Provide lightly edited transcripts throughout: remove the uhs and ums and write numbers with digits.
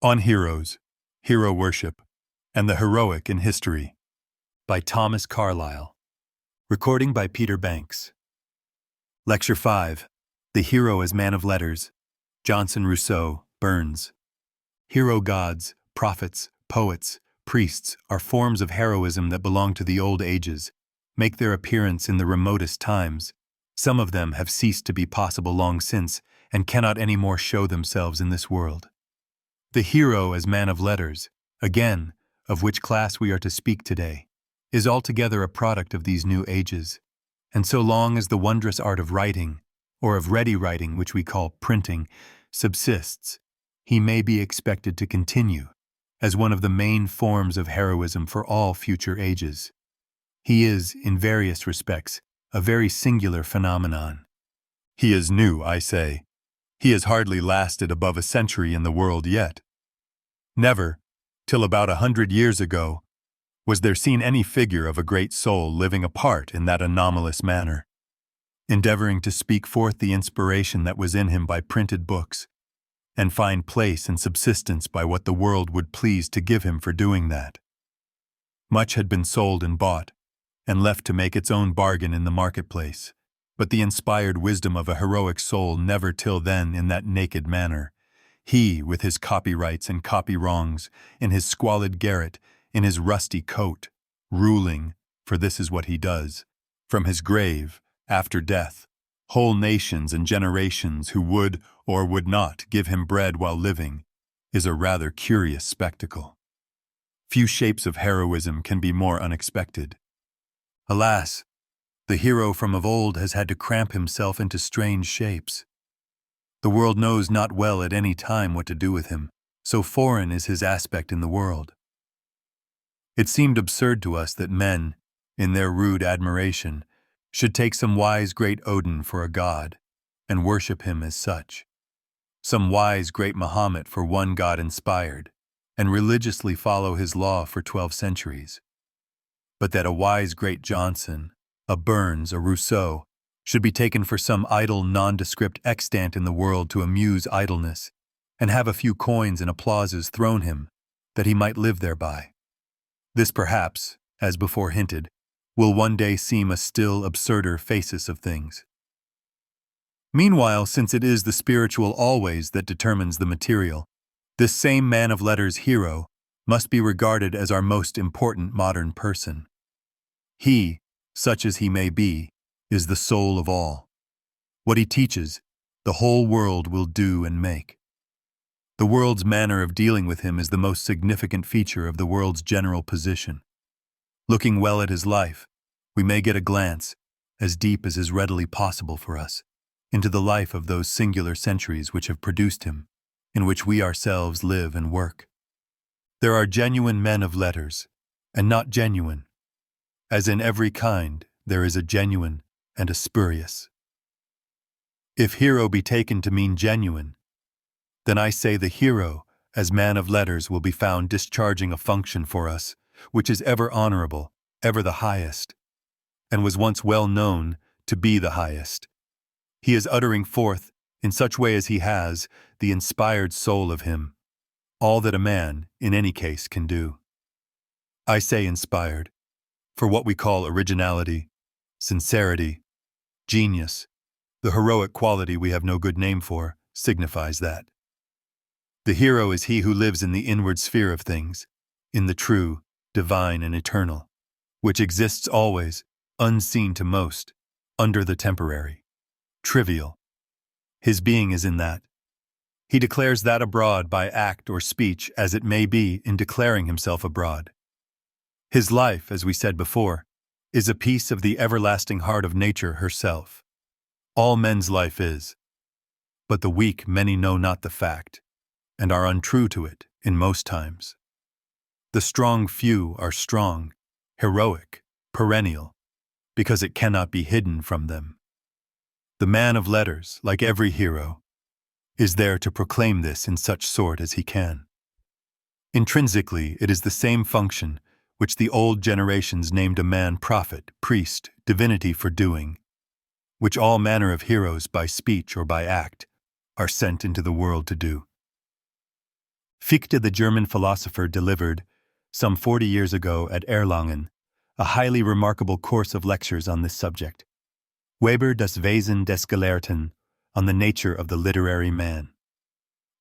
On Heroes, Hero Worship, and the Heroic in History, by Thomas Carlyle. Recording by Peter Banks. Lecture 5, The Hero as Man of Letters, Johnson Rousseau, Burns. Hero gods, prophets, poets, priests are forms of heroism that belong to the old ages, make their appearance in the remotest times. Some of them have ceased to be possible long since, and cannot any more show themselves in this world. The hero as man of letters, again, of which class we are to speak today, is altogether a product of these new ages, and so long as the wondrous art of writing, or of ready writing which we call printing, subsists, he may be expected to continue as one of the main forms of heroism for all future ages. He is, in various respects, a very singular phenomenon. He is new, I say. He has hardly lasted above a century in the world yet. Never, till about 100 years ago, was there seen any figure of a great soul living apart in that anomalous manner, endeavoring to speak forth the inspiration that was in him by printed books, and find place and subsistence by what the world would please to give him for doing that. Much had been sold and bought, and left to make its own bargain in the marketplace, but the inspired wisdom of a heroic soul never till then in that naked manner. He, with his copyrights and copy-wrongs, in his squalid garret, in his rusty coat, ruling, for this is what he does, from his grave, after death, whole nations and generations who would or would not give him bread while living, is a rather curious spectacle. Few shapes of heroism can be more unexpected. Alas, the hero from of old has had to cramp himself into strange shapes. The world knows not well at any time what to do with him, so foreign is his aspect in the world. It seemed absurd to us that men, in their rude admiration, should take some wise great Odin for a god, and worship him as such, some wise great Mahomet for one god inspired, and religiously follow his law for 12 centuries. But that a wise great Johnson, a Burns, a Rousseau, should be taken for some idle nondescript extant in the world to amuse idleness, and have a few coins and applauses thrown him, that he might live thereby. This perhaps, as before hinted, will one day seem a still absurder phasis of things. Meanwhile, since it is the spiritual always that determines the material, this same man of letters hero must be regarded as our most important modern person. He, such as he may be, is the soul of all. What he teaches, the whole world will do and make. The world's manner of dealing with him is the most significant feature of the world's general position. Looking well at his life, we may get a glance, as deep as is readily possible for us, into the life of those singular centuries which have produced him, in which we ourselves live and work. There are genuine men of letters, and not genuine. As in every kind, there is a genuine and a spurious. If hero be taken to mean genuine, then I say the hero, as man of letters, will be found discharging a function for us, which is ever honorable, ever the highest, and was once well known to be the highest. He is uttering forth, in such way as he has, the inspired soul of him, all that a man, in any case, can do. I say inspired, for what we call originality, sincerity, genius, the heroic quality we have no good name for, signifies that. The hero is he who lives in the inward sphere of things, in the true, divine, and eternal, which exists always, unseen to most, under the temporary, trivial. His being is in that. He declares that abroad by act or speech as it may be in declaring himself abroad. His life, as we said before, is a piece of the everlasting heart of nature herself. All men's life is. But the weak many know not the fact, and are untrue to it in most times. The strong few are strong, heroic, perennial, because it cannot be hidden from them. The man of letters, like every hero, is there to proclaim this in such sort as he can. Intrinsically, it is the same function which the old generations named a man prophet, priest, divinity for doing, which all manner of heroes by speech or by act are sent into the world to do. Fichte, the German philosopher, delivered, some 40 years ago at Erlangen, a highly remarkable course of lectures on this subject. Weber, Das Wesen des Gelehrten, on the nature of the literary man.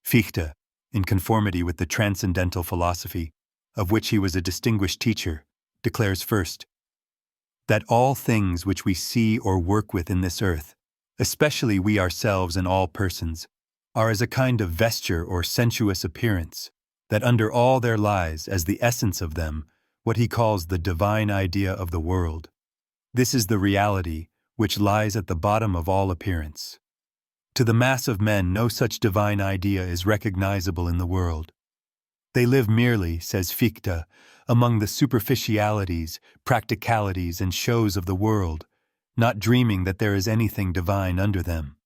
Fichte, in conformity with the transcendental philosophy, of which he was a distinguished teacher, declares first, that all things which we see or work with in this earth, especially we ourselves and all persons, are as a kind of vesture or sensuous appearance, that under all there lies, as the essence of them, what he calls the divine idea of the world. This is the reality which lies at the bottom of all appearance. To the mass of men no such divine idea is recognizable in the world. They live merely, says Fichte, among the superficialities, practicalities, and shows of the world, not dreaming that there is anything divine under them.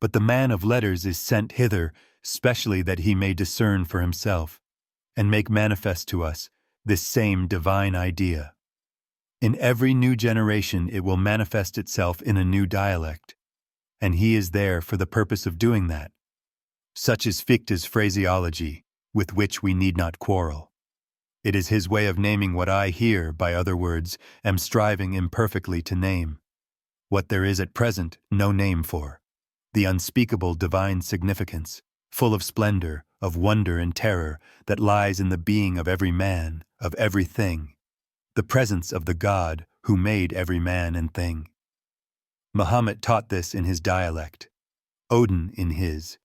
But the man of letters is sent hither specially that he may discern for himself, and make manifest to us this same divine idea. In every new generation it will manifest itself in a new dialect, and he is there for the purpose of doing that. Such is Fichte's phraseology, with which we need not quarrel. It is his way of naming what I here, by other words, am striving imperfectly to name, what there is at present no name for, the unspeakable divine significance, full of splendor, of wonder and terror, that lies in the being of every man, of every thing, the presence of the God who made every man and thing. Muhammad taught this in his dialect, Odin in his.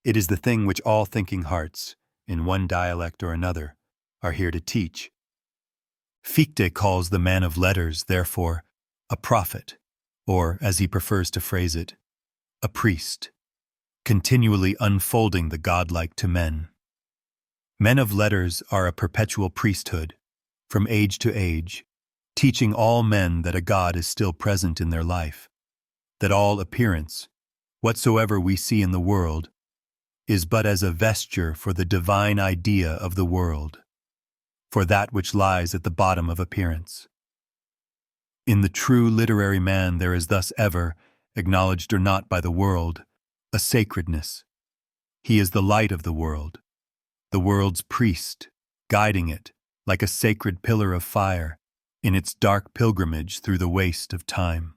It is the thing which all thinking hearts, in one dialect or another, are here to teach. Fichte calls the man of letters, therefore, a prophet, or, as he prefers to phrase it, a priest, continually unfolding the godlike to men. Men of letters are a perpetual priesthood, from age to age, teaching all men that a God is still present in their life, that all appearance, whatsoever we see in the world, is but as a vesture for the divine idea of the world, for that which lies at the bottom of appearance. In the true literary man there is thus ever, acknowledged or not by the world, a sacredness. He is the light of the world's priest, guiding it, like a sacred pillar of fire, in its dark pilgrimage through the waste of time.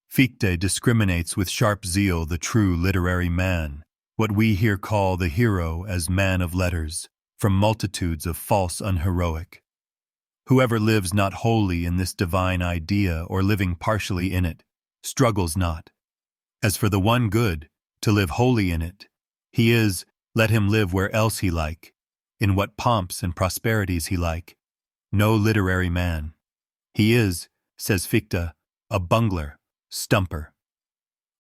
Fichte discriminates with sharp zeal the true literary man, what we here call the hero as man of letters, from multitudes of false unheroic. Whoever lives not wholly in this divine idea or living partially in it, struggles not. As for the one good, to live wholly in it, he is, let him live where else he like, in what pomps and prosperities he like, no literary man. He is, says Fichte, a bungler, stumper.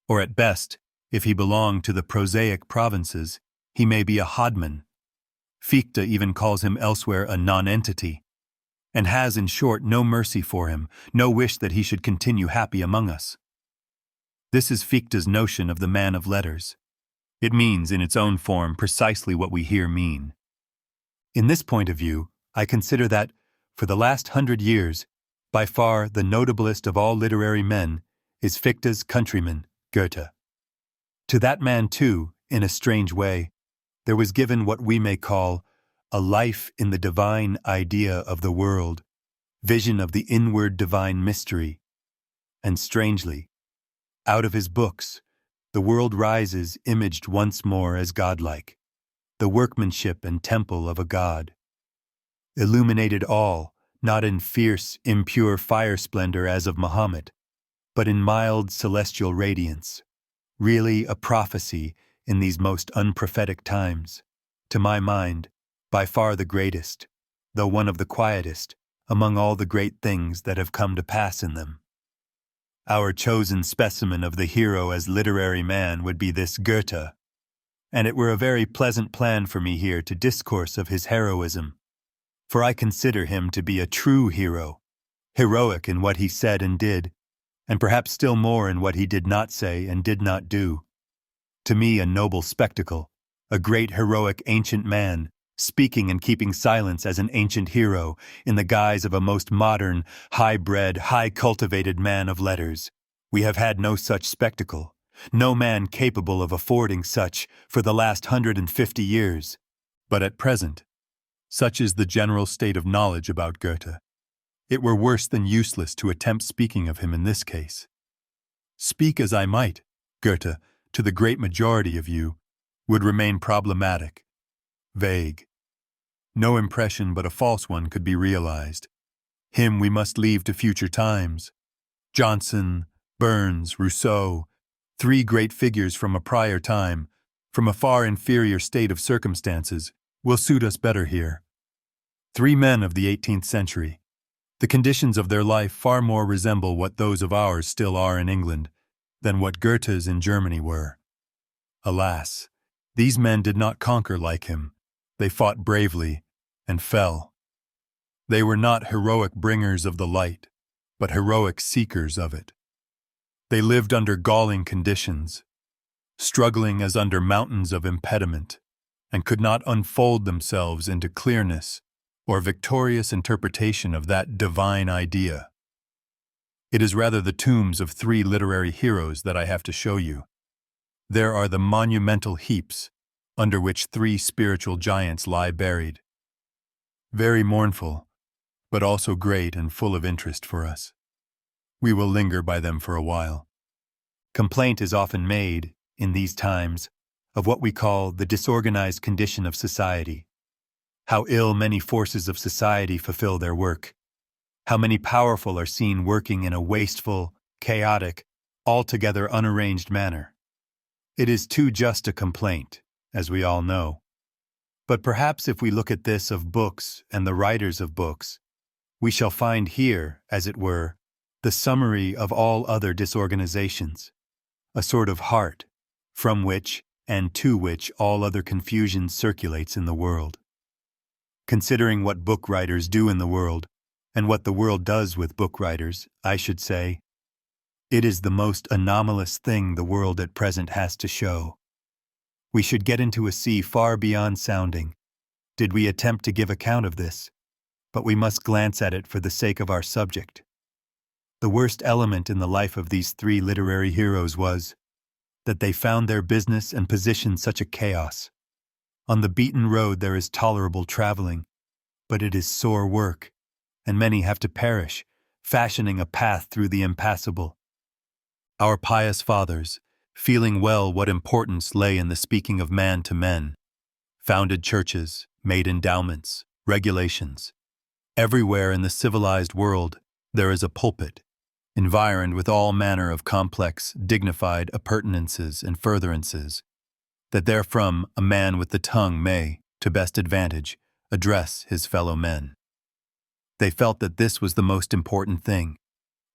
Or at best, if he belong to the prosaic provinces, he may be a hodman. Fichte even calls him elsewhere a nonentity, and has, in short, no mercy for him, no wish that he should continue happy among us. This is Fichte's notion of the man of letters. It means, in its own form, precisely what we here mean. In this point of view, I consider that, for the last 100 years, by far the notablest of all literary men is Fichte's countryman, Goethe. To that man, too, in a strange way, there was given what we may call a life in the divine idea of the world, vision of the inward divine mystery. And strangely, out of his books, the world rises imaged once more as godlike, the workmanship and temple of a god. Illuminated all, not in fierce, impure fire splendor as of Muhammad, but in mild celestial radiance, really a prophecy in these most unprophetic times, to my mind, by far the greatest, though one of the quietest, among all the great things that have come to pass in them. Our chosen specimen of the hero as literary man would be this Goethe, and it were a very pleasant plan for me here to discourse of his heroism, for I consider him to be a true hero, heroic in what he said and did, and perhaps still more in what he did not say and did not do. To me a noble spectacle, a great heroic ancient man, speaking and keeping silence as an ancient hero in the guise of a most modern, high-bred, high-cultivated man of letters. We have had no such spectacle, no man capable of affording such for the last 150 years. But at present, such is the general state of knowledge about Goethe, it were worse than useless to attempt speaking of him in this case. Speak as I might, Goethe, to the great majority of you, would remain problematic, vague. No impression but a false one could be realized. Him we must leave to future times. Johnson, Burns, Rousseau, three great figures from a prior time, from a far inferior state of circumstances, will suit us better here. Three men of the 18th century. The conditions of their life far more resemble what those of ours still are in England than what Goethe's in Germany were. Alas, these men did not conquer like him. They fought bravely and fell. They were not heroic bringers of the light, but heroic seekers of it. They lived under galling conditions, struggling as under mountains of impediment, and could not unfold themselves into clearness or victorious interpretation of that divine idea. It is rather the tombs of three literary heroes that I have to show you. There are the monumental heaps under which three spiritual giants lie buried. Very mournful, but also great and full of interest for us. We will linger by them for a while. Complaint is often made, in these times, of what we call the disorganized condition of society. How ill many forces of society fulfill their work. How many powerful are seen working in a wasteful, chaotic, altogether unarranged manner. It is too just a complaint, as we all know. But perhaps if we look at this of books and the writers of books, we shall find here, as it were, the summary of all other disorganizations, a sort of heart, from which and to which all other confusion circulates in the world. Considering what book writers do in the world, and what the world does with book writers, I should say, it is the most anomalous thing the world at present has to show. We should get into a sea far beyond sounding, did we attempt to give account of this, but we must glance at it for the sake of our subject. The worst element in the life of these three literary heroes was that they found their business and position such a chaos. On the beaten road there is tolerable traveling, but it is sore work, and many have to perish, fashioning a path through the impassable. Our pious fathers, feeling well what importance lay in the speaking of man to men, founded churches, made endowments, regulations. Everywhere in the civilized world there is a pulpit, environed with all manner of complex, dignified appurtenances and furtherances, that therefrom a man with the tongue may, to best advantage, address his fellow men. They felt that this was the most important thing,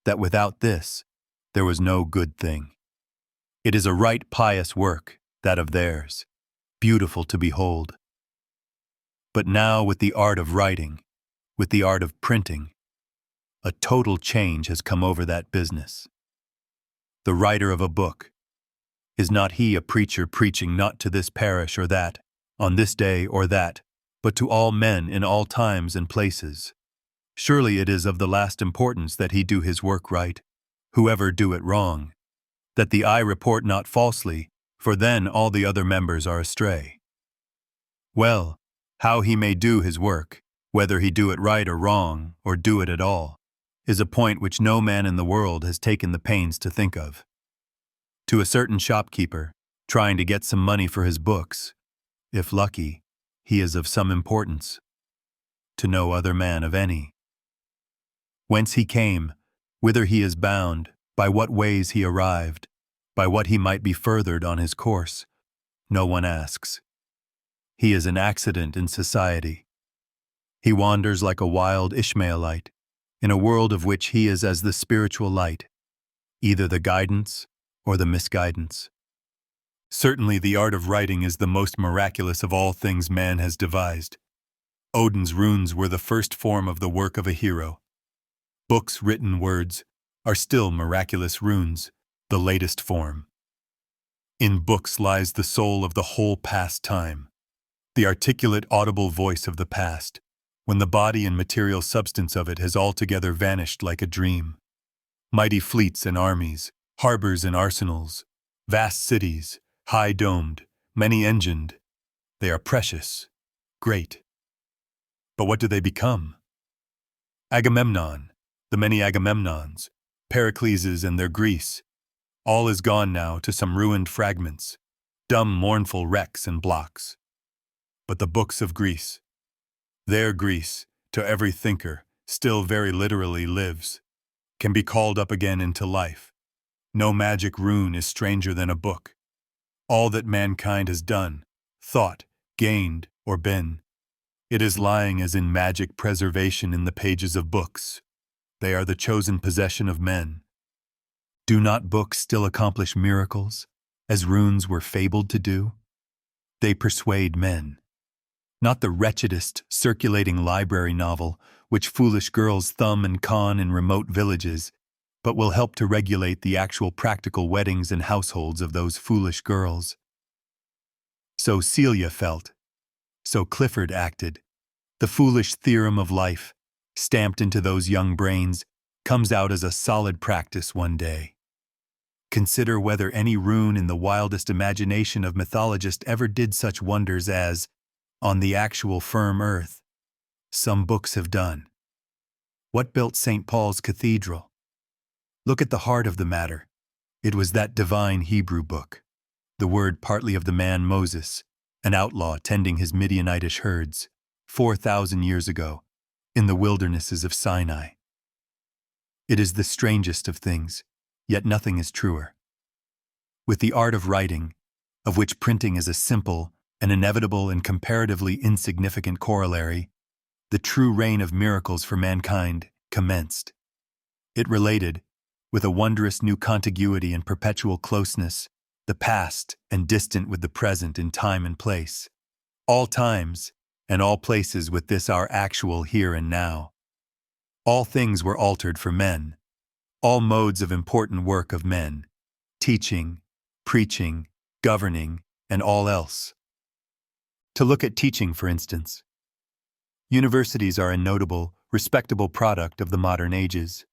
that without this, there was no good thing. It is a right pious work, that of theirs, beautiful to behold. But now with the art of writing, with the art of printing, a total change has come over that business. The writer of a book, is not he a preacher preaching not to this parish or that, on this day or that, but to all men in all times and places? Surely it is of the last importance that he do his work right, whoever do it wrong, that the eye report not falsely, for then all the other members are astray. Well, how he may do his work, whether he do it right or wrong, or do it at all, is a point which no man in the world has taken the pains to think of. To a certain shopkeeper, trying to get some money for his books, if lucky, he is of some importance. To no other man of any. Whence he came, whither he is bound, by what ways he arrived, by what he might be furthered on his course, no one asks. He is an accident in society. He wanders like a wild Ishmaelite, in a world of which he is as the spiritual light, either the guidance or the misguidance. Certainly the art of writing is the most miraculous of all things man has devised. Odin's runes were the first form of the work of a hero. Books' written words are still miraculous runes, the latest form. In books lies the soul of the whole past time, the articulate audible voice of the past, when the body and material substance of it has altogether vanished like a dream. Mighty fleets and armies, harbors and arsenals, Vast cities, high-domed, many-engined, they are precious, great. But what do they become? Agamemnon, the many Agamemnons, Pericleses and their Greece, all is gone now to some ruined fragments, dumb mournful wrecks and blocks. But the books of Greece, their Greece, to every thinker, still very literally lives, can be called up again into life. No magic rune is stranger than a book. All that mankind has done, thought, gained, or been, it is lying as in magic preservation in the pages of books. They are the chosen possession of men. Do not books still accomplish miracles, as runes were fabled to do? They persuade men. Not the wretchedest circulating library novel, which foolish girls thumb and con in remote villages, but will help to regulate the actual practical weddings and households of those foolish girls. So Celia felt. So Clifford acted. The foolish theorem of life, stamped into those young brains, comes out as a solid practice one day. Consider whether any rune in the wildest imagination of mythologist ever did such wonders as, on the actual firm earth, some books have done. What built St. Paul's Cathedral? Look at the heart of the matter. It was that divine Hebrew book, the word partly of the man Moses, an outlaw tending his Midianitish herds, 4,000 years ago, in the wildernesses of Sinai. It is the strangest of things, yet nothing is truer. With the art of writing, of which printing is a simple, an inevitable and comparatively insignificant corollary, the true reign of miracles for mankind commenced. It related, with a wondrous new contiguity and perpetual closeness, the past and distant with the present in time and place, all times and all places with this our actual here and now. All things were altered for men, all modes of important work of men, teaching, preaching, governing, and all else. To look at teaching, for instance. Universities are a notable, respectable product of the modern ages.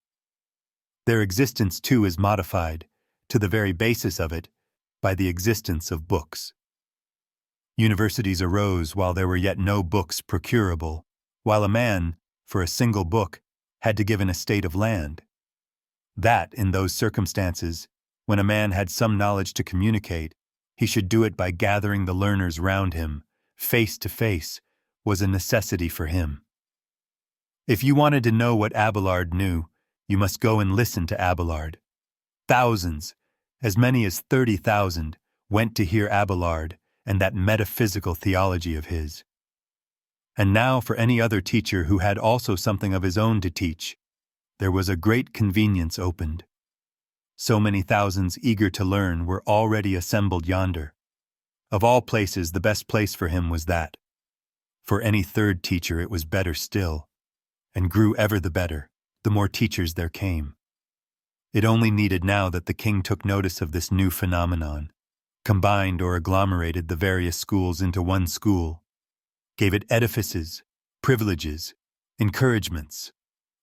Their existence, too, is modified, to the very basis of it, by the existence of books. Universities arose while there were yet no books procurable, while a man, for a single book, had to give an estate of land. That, in those circumstances, when a man had some knowledge to communicate, he should do it by gathering the learners round him, face to face, was a necessity for him. If you wanted to know what Abelard knew, you must go and listen to Abelard. Thousands, as many as 30,000, went to hear Abelard and that metaphysical theology of his. And now for any other teacher who had also something of his own to teach, there was a great convenience opened. So many thousands eager to learn were already assembled yonder. Of all places, the best place for him was that. For any third teacher it was better still, and grew ever the better, the more teachers there came. It only needed now that the king took notice of this new phenomenon, combined or agglomerated the various schools into one school, gave it edifices, privileges, encouragements,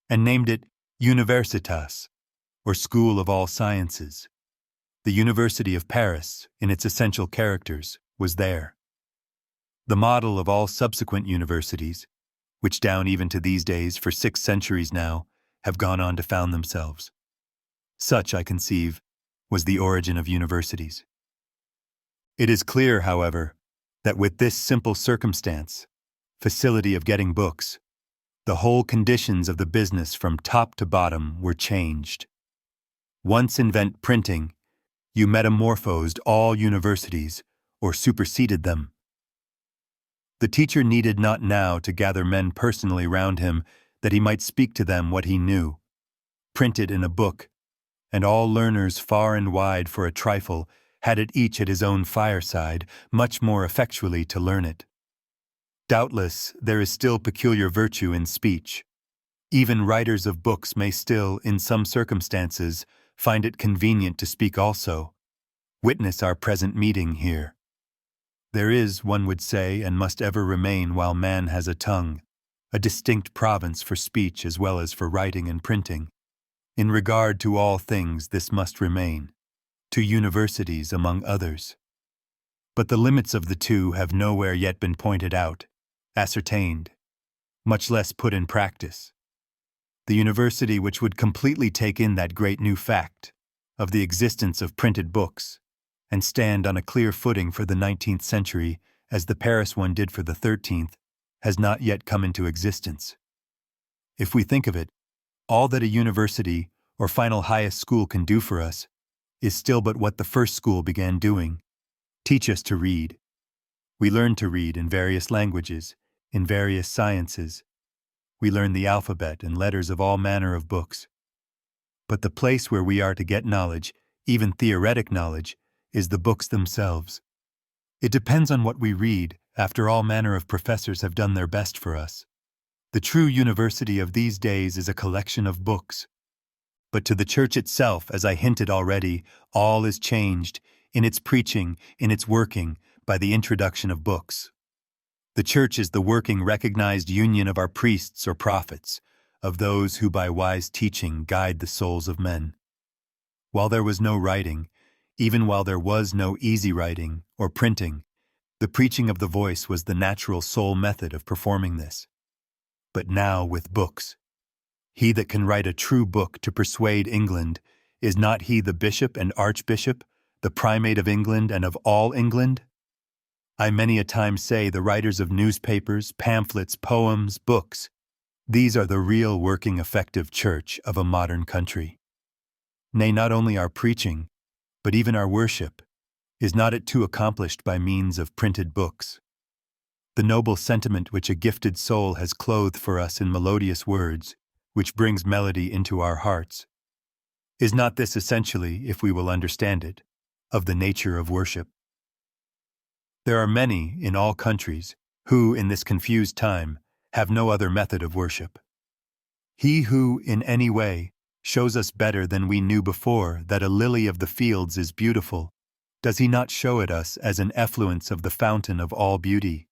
and named it Universitas, or School of All Sciences. The University of Paris, in its essential characters, was there. The model of all subsequent universities, which down even to these days for 6 centuries now have gone on to found themselves. Such, I conceive, was the origin of universities. It is clear, however, that with this simple circumstance, facility of getting books, the whole conditions of the business from top to bottom were changed. Once invent printing, you metamorphosed all universities or superseded them. The teacher needed not now to gather men personally round him that he might speak to them what he knew, printed in a book, and all learners far and wide for a trifle had it each at his own fireside, much more effectually to learn it. Doubtless, there is still peculiar virtue in speech. Even writers of books may still, in some circumstances, find it convenient to speak also. Witness our present meeting here. There is, one would say, and must ever remain while man has a tongue, a distinct province for speech as well as for writing and printing. In regard to all things, this must remain. to universities among others. But the limits of the two have nowhere yet been pointed out, ascertained, much less put in practice. The university which would completely take in that great new fact of the existence of printed books and stand on a clear footing for the 19th century as the Paris one did for the 13th has not yet come into existence. If we think of it, all that a university or final highest school can do for us is still but what the first school began doing: teach us to read. We learn to read in various languages, in various sciences. We learn the alphabet and letters of all manner of books. But the place where we are to get knowledge, even theoretic knowledge, is the books themselves. It depends on what we read, after all manner of professors have done their best for us. The true university of these days is a collection of books. But to the church itself, as I hinted already, all is changed, in its preaching, in its working, by the introduction of books. The church is the working, recognized union of our priests or prophets, of those who by wise teaching guide the souls of men. While there was no writing, even while there was no easy writing or printing, the preaching of the voice was the natural sole method of performing this. But now with books, he that can write a true book to persuade England, is not he the bishop and archbishop, the primate of England and of all England? I many a time say the writers of newspapers, pamphlets, poems, books, these are the real working effective church of a modern country. Nay, not only our preaching, but even our worship, is not it too accomplished by means of printed books? The noble sentiment which a gifted soul has clothed for us in melodious words, which brings melody into our hearts, is not this essentially, if we will understand it, of the nature of worship? There are many in all countries who, in this confused time, have no other method of worship. He who, in any way, shows us better than we knew before that a lily of the fields is beautiful, does he not show it us as an effluence of the fountain of all beauty,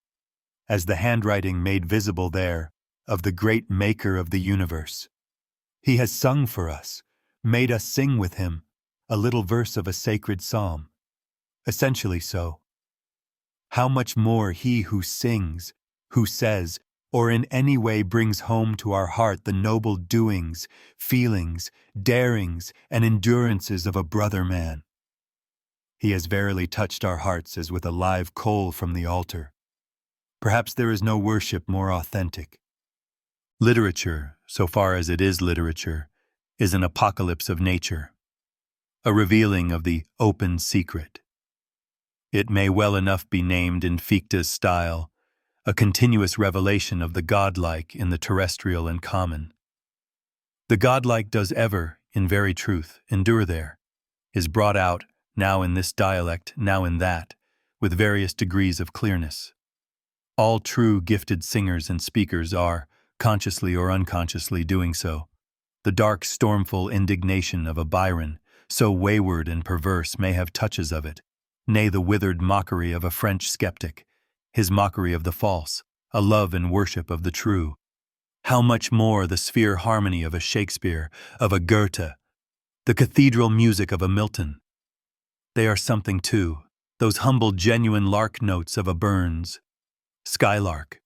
as the handwriting made visible there of the great Maker of the universe? He has sung for us, made us sing with him, a little verse of a sacred psalm. Essentially so. How much more he who sings, who says, or in any way brings home to our heart the noble doings, feelings, darings, and endurances of a brother man. He has verily touched our hearts as with a live coal from the altar. Perhaps there is no worship more authentic. Literature, so far as it is literature, is an apocalypse of nature, a revealing of the open secret. It may well enough be named in Fichte's style, a continuous revelation of the godlike in the terrestrial and common. The godlike does ever, in very truth, endure there, is brought out, now in this dialect, now in that, with various degrees of clearness. All true gifted singers and speakers are, consciously or unconsciously, doing so. The dark, stormful indignation of a Byron, so wayward and perverse, may have touches of it, nay, the withered mockery of a French skeptic, his mockery of the false, a love and worship of the true. How much more the sphere harmony of a Shakespeare, of a Goethe, the cathedral music of a Milton. They are something too, those humble genuine lark notes of a Burns, skylark,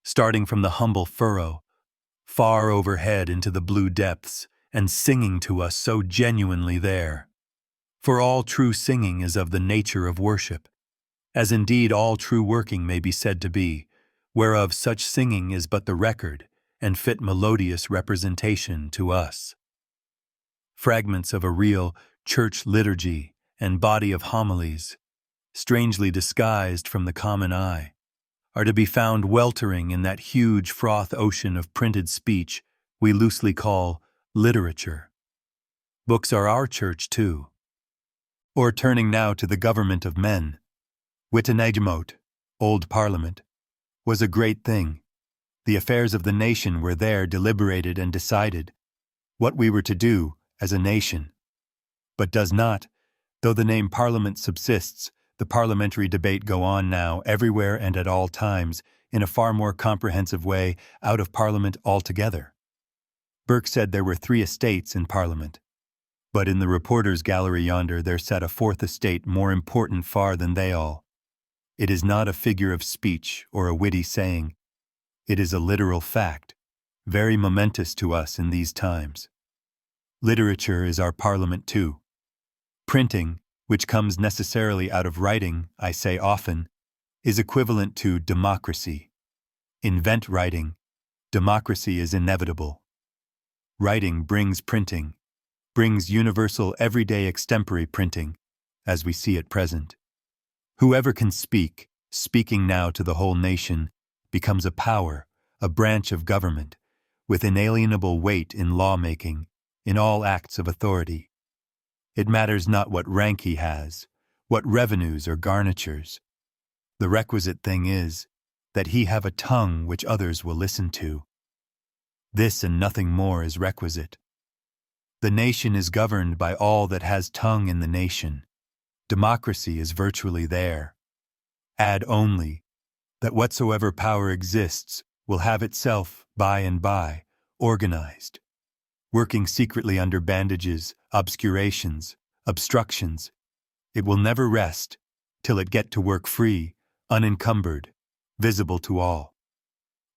starting from the humble furrow, far overhead into the blue depths, and singing to us so genuinely there. For all true singing is of the nature of worship, as indeed all true working may be said to be, whereof such singing is but the record and fit melodious representation to us. Fragments of a real church liturgy and body of homilies, strangely disguised from the common eye, are to be found weltering in that huge froth ocean of printed speech we loosely call literature. Books are our church too. Or turning now to the government of men, Witenagemot, Old Parliament, was a great thing. The affairs of the nation were there deliberated and decided, what we were to do as a nation. But does not, though the name Parliament subsists, the parliamentary debate go on now, everywhere and at all times, in a far more comprehensive way, out of Parliament altogether? Burke said there were 3 estates in Parliament. But in the reporter's gallery yonder there sat a fourth estate more important far than they all. It is not a figure of speech or a witty saying. It is a literal fact, very momentous to us in these times. Literature is our parliament too. Printing, which comes necessarily out of writing, I say often, is equivalent to democracy. Invent writing, democracy is inevitable. Writing brings printing, brings universal everyday extempore printing, as we see at present. Whoever can speak, speaking now to the whole nation, becomes a power, a branch of government, with inalienable weight in law-making, in all acts of authority. It matters not what rank he has, what revenues or garnitures. The requisite thing is that he have a tongue which others will listen to. This and nothing more is requisite. The nation is governed by all that has tongue in the nation. Democracy is virtually there. Add only that whatsoever power exists will have itself, by and by, organized, working secretly under bandages, obscurations, obstructions. It will never rest till it get to work free, unencumbered, visible to all.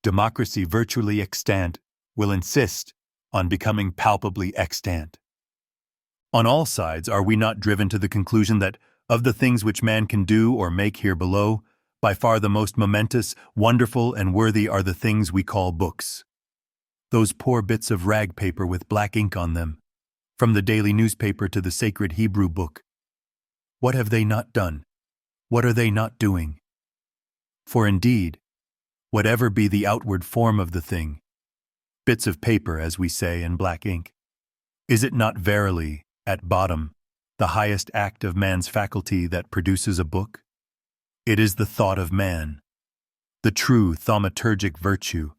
Democracy virtually extant will insist on becoming palpably extant. On all sides are we not driven to the conclusion that, of the things which man can do or make here below, by far the most momentous, wonderful, and worthy are the things we call books. Those poor bits of rag paper with black ink on them, from the daily newspaper to the sacred Hebrew book. What have they not done? What are they not doing? For indeed, whatever be the outward form of the thing, bits of paper, as we say, and black ink, is it not verily, at bottom, the highest act of man's faculty that produces a book? It is the thought of man, the true thaumaturgic virtue,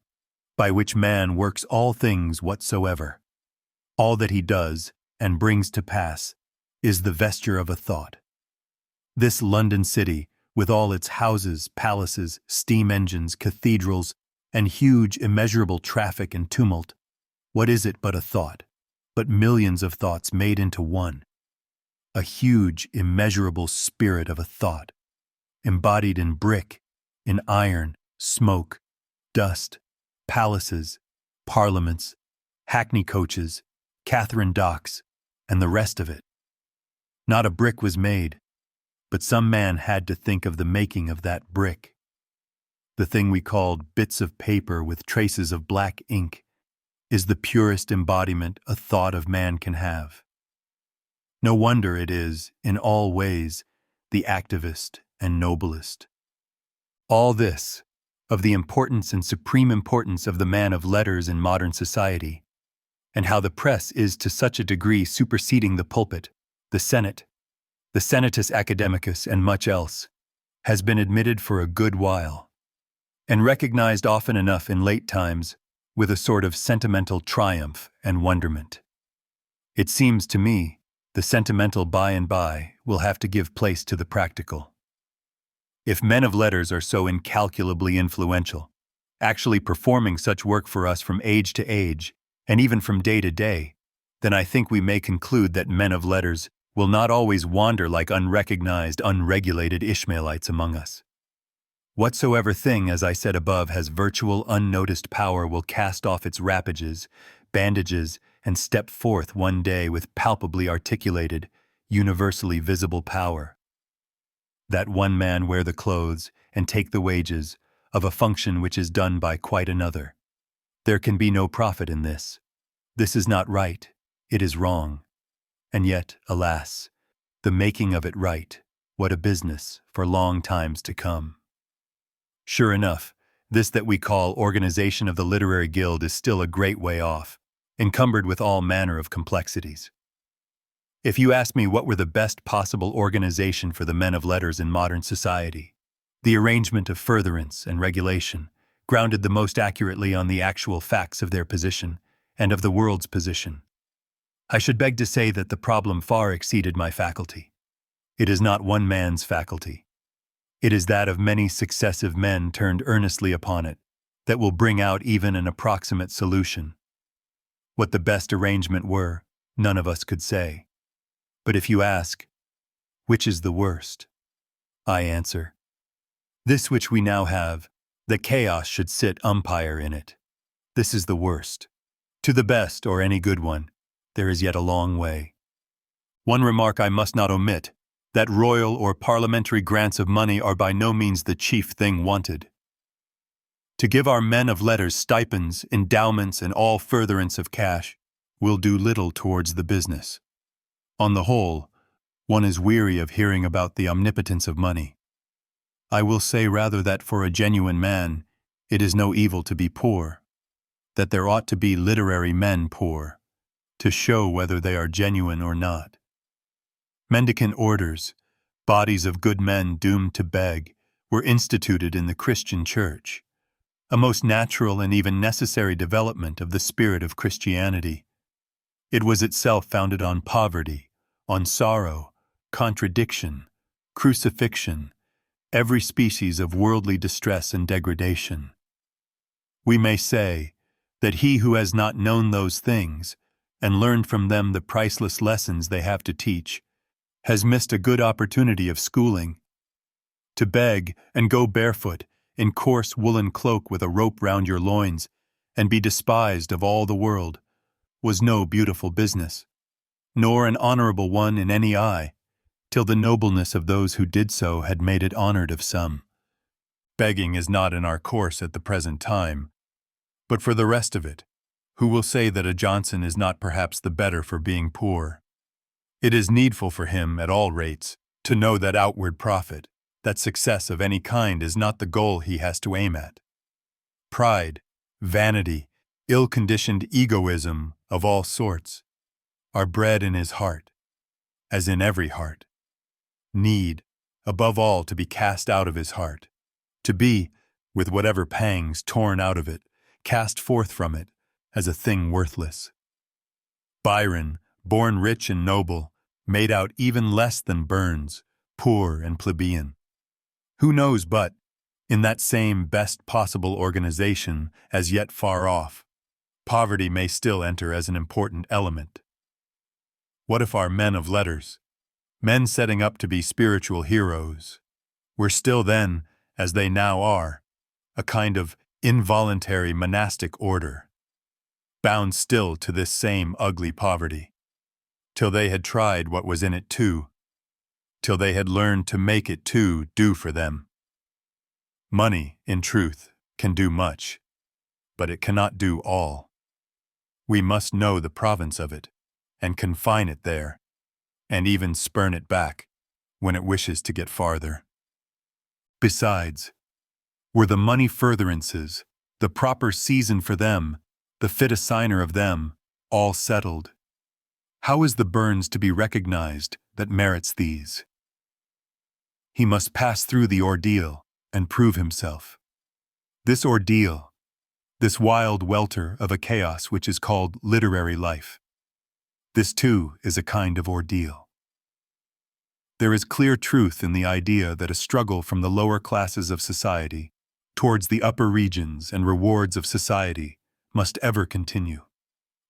by which man works all things whatsoever. All that he does and brings to pass is the vesture of a thought. This London city, with all its houses, palaces, steam engines, cathedrals, and huge immeasurable traffic and tumult, what is it but a thought, but millions of thoughts made into one? A huge, immeasurable spirit of a thought, embodied in brick, in iron, smoke, dust, palaces, parliaments, hackney coaches, Catherine docks, and the rest of it. Not a brick was made, but some man had to think of the making of that brick. The thing we called bits of paper with traces of black ink is the purest embodiment a thought of man can have. No wonder it is, in all ways, the activist and noblest. All this, of the importance and supreme importance of the man of letters in modern society, and how the press is to such a degree superseding the pulpit, the Senate, the Senatus Academicus, and much else, has been admitted for a good while, and recognized often enough in late times with a sort of sentimental triumph and wonderment. It seems to me the sentimental by and by will have to give place to the practical. If men of letters are so incalculably influential, actually performing such work for us from age to age, and even from day to day, then I think we may conclude that men of letters will not always wander like unrecognized, unregulated Ishmaelites among us. Whatsoever thing, as I said above, has virtual, unnoticed power will cast off its wrappages, bandages, and step forth one day with palpably articulated, universally visible power. That one man wear the clothes and take the wages of a function which is done by quite another. There can be no profit in this. This is not right, it is wrong. And yet, alas, the making of it right, what a business for long times to come. Sure enough, this that we call organization of the literary guild is still a great way off, encumbered with all manner of complexities. If you ask me what were the best possible organization for the men of letters in modern society, the arrangement of furtherance and regulation, grounded the most accurately on the actual facts of their position and of the world's position, I should beg to say that the problem far exceeded my faculty. It is not one man's faculty. It is that of many successive men turned earnestly upon it that will bring out even an approximate solution. What the best arrangement were, None of us could say. But if you ask, which is the worst? I answer, this which we now have, that chaos should sit umpire in it. This is the worst. To the best, or any good one, there is yet a long way. One remark I must not omit, that royal or parliamentary grants of money are by no means the chief thing wanted. To give our men of letters stipends, endowments, and all furtherance of cash will do little towards the business. On the whole, one is weary of hearing about the omnipotence of money. I will say rather that for a genuine man, it is no evil to be poor, that there ought to be literary men poor, to show whether they are genuine or not. Mendicant orders, bodies of good men doomed to beg, were instituted in the Christian Church, a most natural and even necessary development of the spirit of Christianity. It was itself founded on poverty, on sorrow, contradiction, crucifixion, every species of worldly distress and degradation. We may say that he who has not known those things and learned from them the priceless lessons they have to teach has missed a good opportunity of schooling. To beg and go barefoot in coarse woolen cloak with a rope round your loins and be despised of all the world was no beautiful business, nor an honorable one in any eye, till the nobleness of those who did so had made it honored of some. Begging is not in our course at the present time, but for the rest of it, who will say that a Johnson is not perhaps the better for being poor? It is needful for him, at all rates, to know that outward profit, that success of any kind is not the goal he has to aim at. Pride, vanity, ill-conditioned egoism of all sorts are bred in his heart, as in every heart. Need, above all, to be cast out of his heart, to be, with whatever pangs torn out of it, cast forth from it as a thing worthless. Byron, born rich and noble, made out even less than Burns, poor and plebeian. Who knows but, in that same best possible organization, as yet far off, poverty may still enter as an important element. What if our men of letters, men setting up to be spiritual heroes, were still then, as they now are, a kind of involuntary monastic order, bound still to this same ugly poverty, till they had tried what was in it too, till they had learned to make it too do for them. Money, in truth, can do much, but it cannot do all. We must know the province of it, and confine it there, and even spurn it back when it wishes to get farther. Besides, were the money furtherances, the proper season for them, the fit assigner of them, all settled, how is the Burns to be recognized that merits these? He must pass through the ordeal and prove himself. This ordeal, this wild welter of a chaos which is called literary life, this too is a kind of ordeal. There is clear truth in the idea that a struggle from the lower classes of society towards the upper regions and rewards of society must ever continue.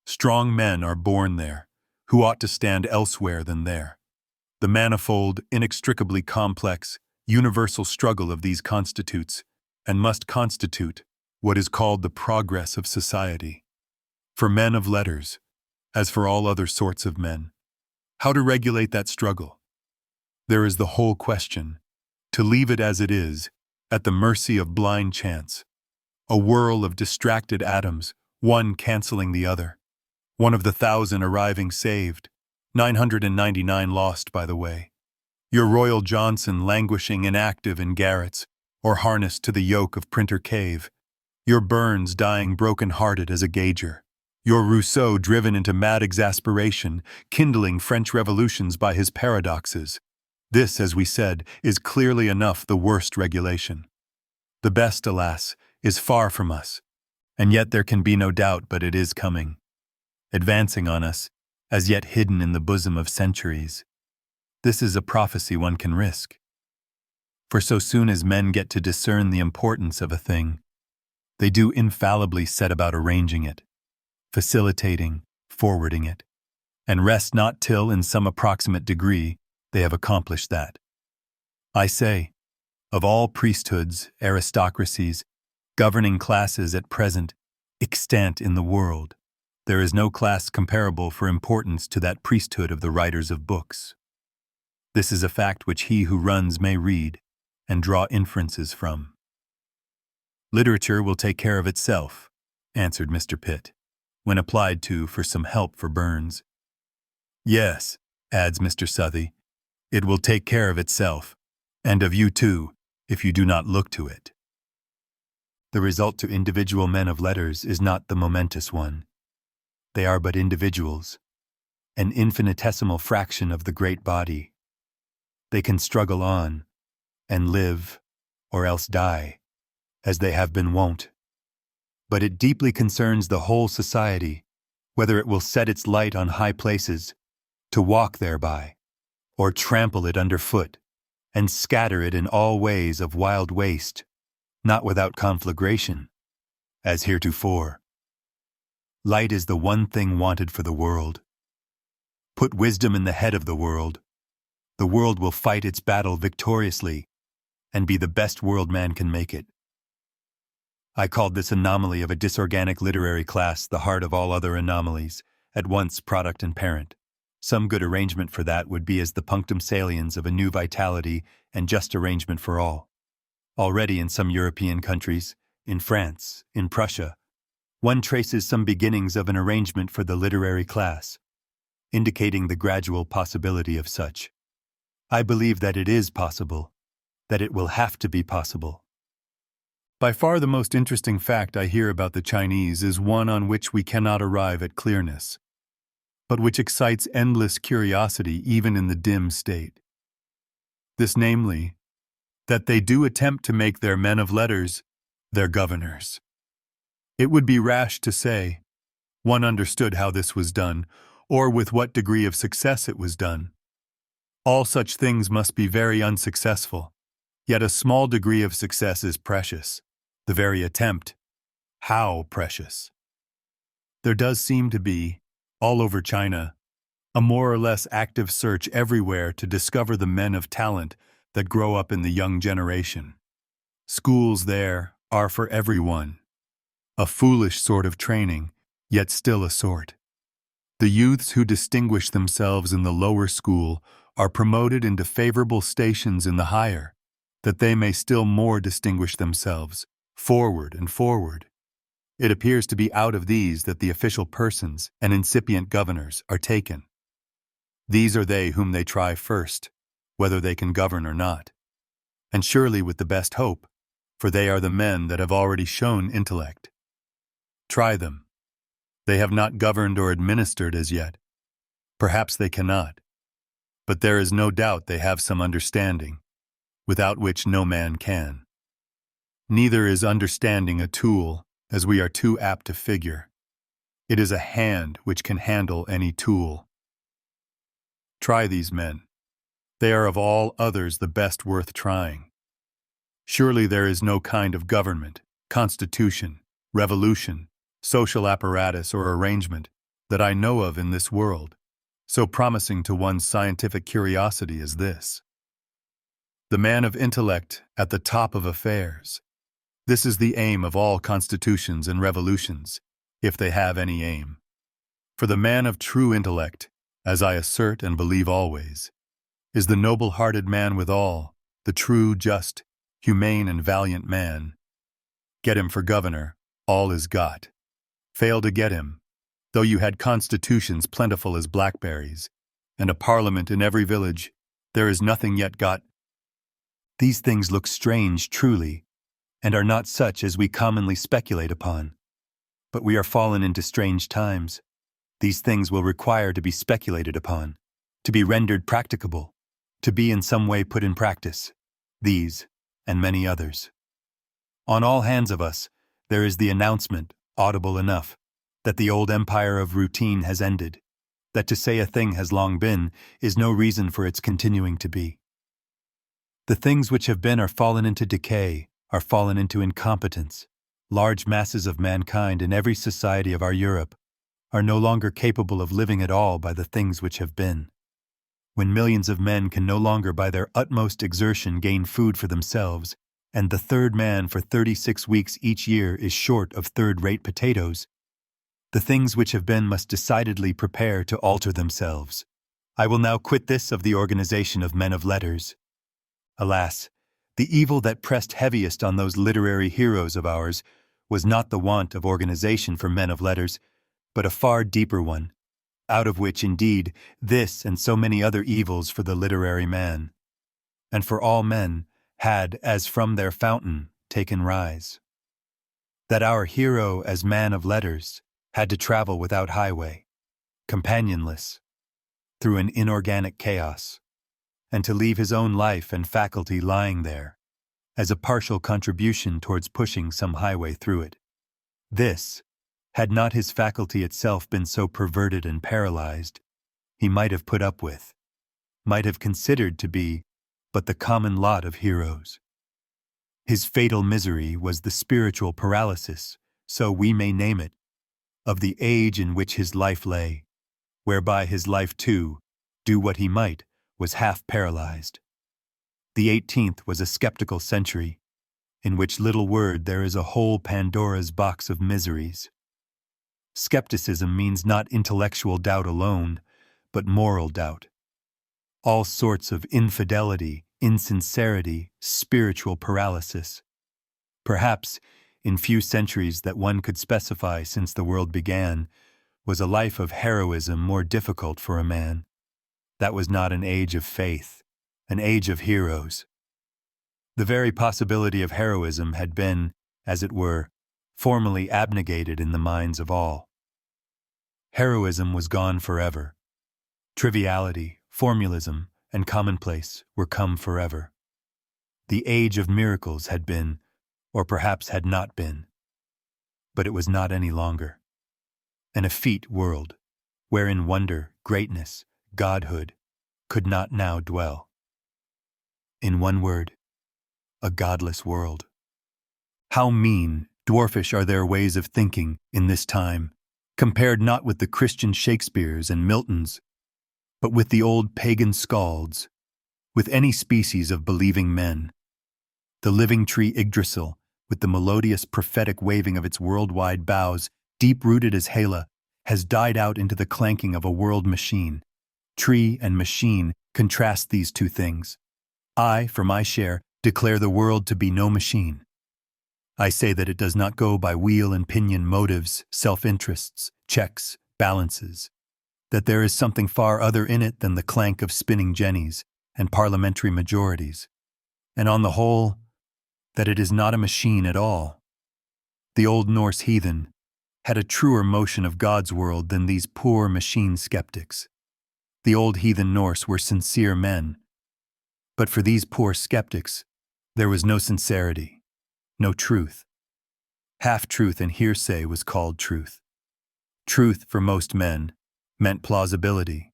Strong men are born there, who ought to stand elsewhere than there. The manifold, inextricably complex, universal struggle of these constitutes, and must constitute, what is called the progress of society. For men of letters, as for all other sorts of men, how to regulate that struggle? There is the whole question, to leave it as it is, at the mercy of blind chance, a whirl of distracted atoms, one canceling the other, one of the 1,000 arriving saved, 999 lost by the way, your Royal Johnson languishing inactive in garrets, or harnessed to the yoke of Printer Cave, your Burns dying broken-hearted as a gauger, your Rousseau driven into mad exasperation, kindling French revolutions by his paradoxes. This, as we said, is clearly enough the worst regulation. The best, alas, is far from us, and yet there can be no doubt but it is coming, advancing on us, as yet hidden in the bosom of centuries. This is a prophecy one can risk. For so soon as men get to discern the importance of a thing, they do infallibly set about arranging it, facilitating, forwarding it, and rest not till, in some approximate degree, they have accomplished that. I say, of all priesthoods, aristocracies, governing classes at present extant in the world, there is no class comparable for importance to that priesthood of the writers of books. This is a fact which he who runs may read and draw inferences from. Literature will take care of itself, answered Mr. Pitt, when applied to for some help for Burns. Yes, adds Mr. Southey, it will take care of itself, and of you too, if you do not look to it. The result to individual men of letters is not the momentous one. They are but individuals, an infinitesimal fraction of the great body. They can struggle on, and live, or else die, as they have been wont. But it deeply concerns the whole society, whether it will set its light on high places, to walk thereby, or trample it under foot, and scatter it in all ways of wild waste, not without conflagration, as heretofore. Light is the one thing wanted for the world. Put wisdom in the head of the world will fight its battle victoriously, and be the best world man can make it. I called this anomaly of a disorganic literary class the heart of all other anomalies, at once product and parent. Some good arrangement for that would be as the punctum saliens of a new vitality and just arrangement for all. Already in some European countries, in France, in Prussia, one traces some beginnings of an arrangement for the literary class, indicating the gradual possibility of such. I believe that it is possible, that it will have to be possible. By far the most interesting fact I hear about the Chinese is one on which we cannot arrive at clearness, but which excites endless curiosity even in the dim state. This namely, that they do attempt to make their men of letters their governors. It would be rash to say one understood how this was done, or with what degree of success it was done. All such things must be very unsuccessful, yet a small degree of success is precious. The very attempt, how precious. There does seem to be, all over China, a more or less active search everywhere to discover the men of talent that grow up in the young generation. Schools there are for everyone. A foolish sort of training, yet still a sort. The youths who distinguish themselves in the lower school are promoted into favorable stations in the higher, that they may still more distinguish themselves, forward and forward. It appears to be out of these that the official persons and incipient governors are taken. These are they whom they try first, whether they can govern or not. And surely with the best hope, for they are the men that have already shown intellect. Try them. They have not governed or administered as yet. Perhaps they cannot. But there is no doubt they have some understanding, without which no man can. Neither is understanding a tool, as we are too apt to figure. It is a hand which can handle any tool. Try these men. They are of all others the best worth trying. Surely there is no kind of government, constitution, revolution, social apparatus or arrangement that I know of in this world, so promising to one's scientific curiosity as this. The man of intellect at the top of affairs. This is the aim of all constitutions and revolutions, if they have any aim. For the man of true intellect, as I assert and believe always, is the noble-hearted man withal, the true, just, humane and valiant man. Get him for governor, all is got. Fail to get him, though you had constitutions plentiful as blackberries, and a parliament in every village, there is nothing yet got. These things look strange, truly, and are not such as we commonly speculate upon. But we are fallen into strange times. These things will require to be speculated upon, to be rendered practicable, to be in some way put in practice. These, and many others. On all hands of us, there is the announcement, audible enough, that the old empire of routine has ended, that to say a thing has long been is no reason for its continuing to be. The things which have been are fallen into decay, are fallen into incompetence. Large masses of mankind in every society of our Europe are no longer capable of living at all by the things which have been. When millions of men can no longer by their utmost exertion gain food for themselves, and the third man for 36 weeks each year is short of third-rate potatoes, the things which have been must decidedly prepare to alter themselves. I will now quit this of the organization of men of letters. Alas, the evil that pressed heaviest on those literary heroes of ours was not the want of organization for men of letters, but a far deeper one, out of which, indeed, this and so many other evils for the literary man, and for all men, had, as from their fountain, taken rise. That our hero as man of letters had to travel without highway, companionless, through an inorganic chaos, and to leave his own life and faculty lying there, as a partial contribution towards pushing some highway through it. This, had not his faculty itself been so perverted and paralyzed, he might have put up with, might have considered to be, but the common lot of heroes. His fatal misery was the spiritual paralysis, so we may name it, of the age in which his life lay, whereby his life too, do what he might, was half paralyzed. The 18th was a skeptical century, in which little word there is a whole Pandora's box of miseries. Skepticism means not intellectual doubt alone, but moral doubt. All sorts of infidelity, insincerity, spiritual paralysis. Perhaps, in few centuries that one could specify since the world began, was a life of heroism more difficult for a man. That was not an age of faith, an age of heroes. The very possibility of heroism had been, as it were, formally abnegated in the minds of all. Heroism was gone forever. Triviality, formalism, and commonplace were come forever. The age of miracles had been, or perhaps had not been, but it was not any longer. An effete world, wherein wonder, greatness, godhood, could not now dwell. In one word, a godless world. How mean, dwarfish are their ways of thinking in this time, compared not with the Christian Shakespeares and Miltons, but with the old pagan scalds, with any species of believing men. The living tree Yggdrasil, with the melodious prophetic waving of its worldwide boughs, deep-rooted as Hela, has died out into the clanking of a world machine. Tree and machine contrast these two things. I, for my share, declare the world to be no machine. I say that it does not go by wheel and pinion motives, self-interests, checks, balances, that there is something far other in it than the clank of spinning jennies and parliamentary majorities, and on the whole, that it is not a machine at all. The old Norse heathen had a truer motion of God's world than these poor machine skeptics. The old heathen Norse were sincere men, but for these poor skeptics, there was no sincerity, no truth. Half-truth and hearsay was called truth. Truth, for most men, meant plausibility,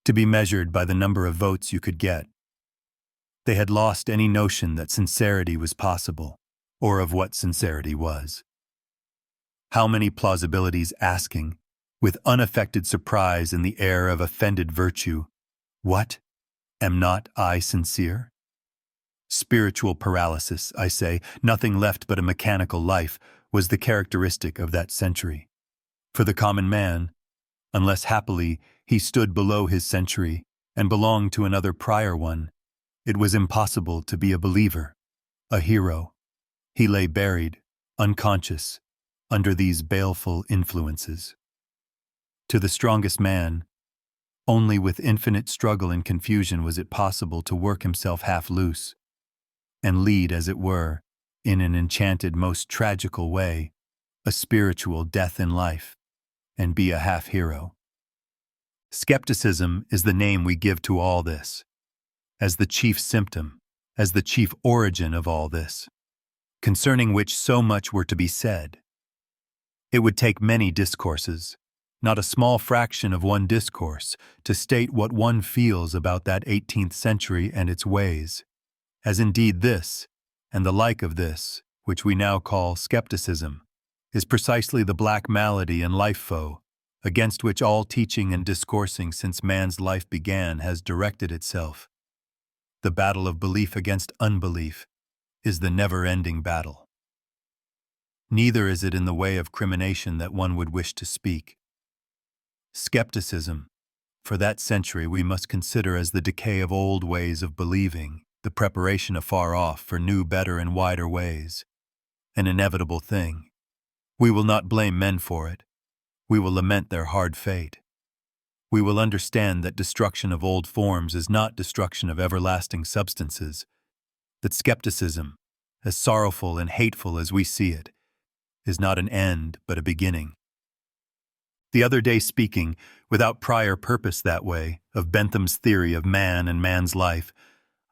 to be measured by the number of votes you could get. They had lost any notion that sincerity was possible, or of what sincerity was. How many plausibilities asking, with unaffected surprise in the air of offended virtue, "What? Am not I sincere?" Spiritual paralysis, I say, nothing left but a mechanical life, was the characteristic of that century. For the common man, unless happily he stood below his century and belonged to another prior one, it was impossible to be a believer, a hero. He lay buried, unconscious, under these baleful influences. To the strongest man, only with infinite struggle and confusion was it possible to work himself half loose, and lead, as it were, in an enchanted, most tragical way, a spiritual death in life, and be a half-hero. Skepticism is the name we give to all this, as the chief symptom, as the chief origin of all this, concerning which so much were to be said. It would take many discourses, not a small fraction of one discourse, to state what one feels about that 18th century and its ways, as indeed this, and the like of this, which we now call skepticism, is precisely the black malady and life foe against which all teaching and discoursing since man's life began has directed itself. The battle of belief against unbelief is the never-ending battle. Neither is it in the way of crimination that one would wish to speak. Skepticism, for that century we must consider as the decay of old ways of believing, the preparation afar off for new, better, and wider ways. An inevitable thing. We will not blame men for it. We will lament their hard fate. We will understand that destruction of old forms is not destruction of everlasting substances, that skepticism, as sorrowful and hateful as we see it, is not an end but a beginning. The other day, speaking, without prior purpose that way, of Bentham's theory of man and man's life,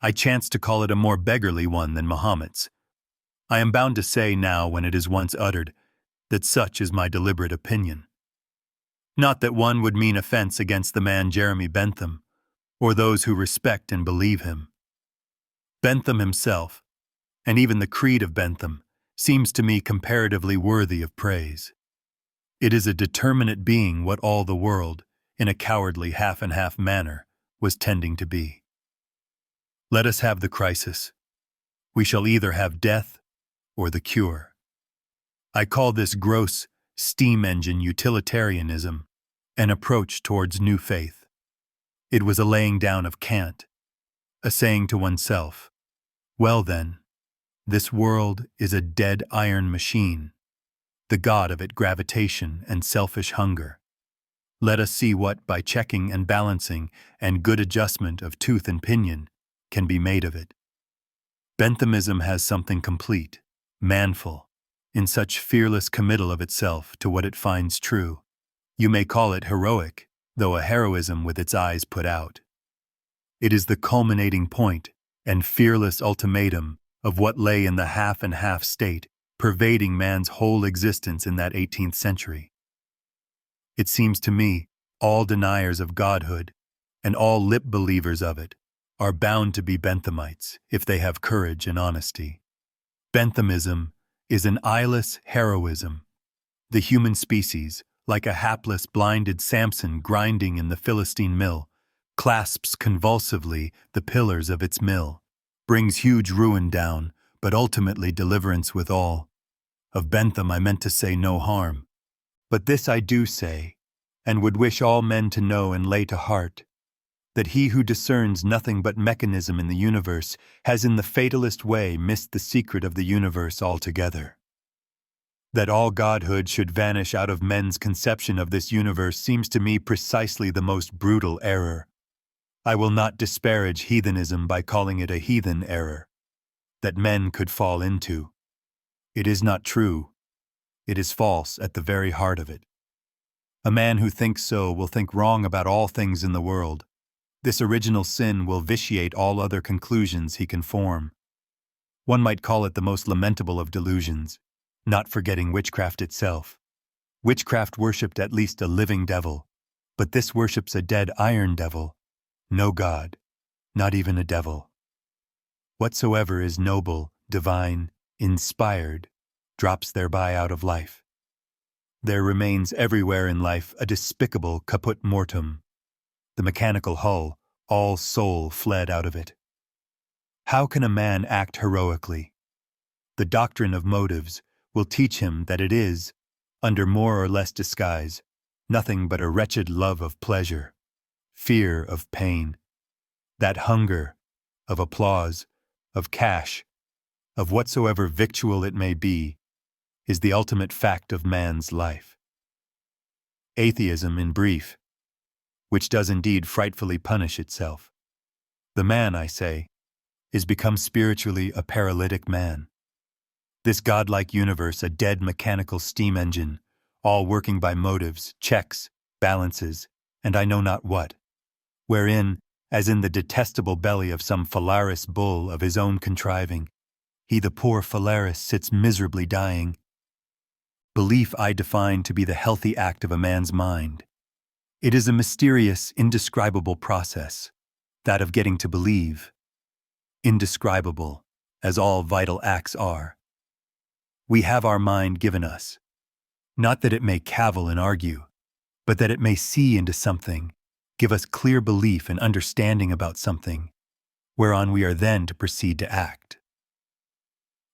I chanced to call it a more beggarly one than Muhammad's. I am bound to say now, when it is once uttered, that such is my deliberate opinion. Not that one would mean offense against the man Jeremy Bentham, or those who respect and believe him. Bentham himself, and even the creed of Bentham, seems to me comparatively worthy of praise. It is a determinate being what all the world, in a cowardly half-and-half manner, was tending to be. Let us have the crisis. We shall either have death or the cure. I call this gross steam engine utilitarianism an approach towards new faith. It was a laying down of cant, a saying to oneself, well then, this world is a dead iron machine, the god of it gravitation and selfish hunger. Let us see what, by checking and balancing and good adjustment of tooth and pinion, can be made of it. Benthamism has something complete, manful, in such fearless committal of itself to what it finds true. You may call it heroic, though a heroism with its eyes put out. It is the culminating point and fearless ultimatum of what lay in the half-and-half state pervading man's whole existence in that 18th century. It seems to me all deniers of godhood and all lip believers of it are bound to be Benthamites if they have courage and honesty. Benthamism is an eyeless heroism. The human species, like a hapless, blinded Samson grinding in the Philistine mill, clasps convulsively the pillars of its mill, brings huge ruin down, but ultimately deliverance withal. Of Bentham I meant to say no harm, but this I do say, and would wish all men to know and lay to heart, that he who discerns nothing but mechanism in the universe has in the fatalist way missed the secret of the universe altogether. That all godhood should vanish out of men's conception of this universe seems to me precisely the most brutal error. I will not disparage heathenism by calling it a heathen error, that men could fall into. It is not true. It is false at the very heart of it. A man who thinks so will think wrong about all things in the world. This original sin will vitiate all other conclusions he can form. One might call it the most lamentable of delusions, not forgetting witchcraft itself. Witchcraft worshipped at least a living devil, but this worships a dead iron devil, no God, not even a devil. Whatsoever is noble, divine, inspired, drops thereby out of life. There remains everywhere in life a despicable caput mortuum, the mechanical hull, all soul fled out of it. How can a man act heroically? The doctrine of motives will teach him that it is, under more or less disguise, nothing but a wretched love of pleasure, fear of pain, that hunger of applause, of cash, of whatsoever victual it may be, is the ultimate fact of man's life. Atheism, in brief, which does indeed frightfully punish itself. The man, I say, is become spiritually a paralytic man. This godlike universe a dead mechanical steam engine, all working by motives, checks, balances, and I know not what, wherein, as in the detestable belly of some Phalaris bull of his own contriving, he the poor Phalaris sits miserably dying. Belief I define to be the healthy act of a man's mind. It is a mysterious, indescribable process, that of getting to believe. Indescribable, as all vital acts are. We have our mind given us, not that it may cavil and argue, but that it may see into something, give us clear belief and understanding about something, whereon we are then to proceed to act.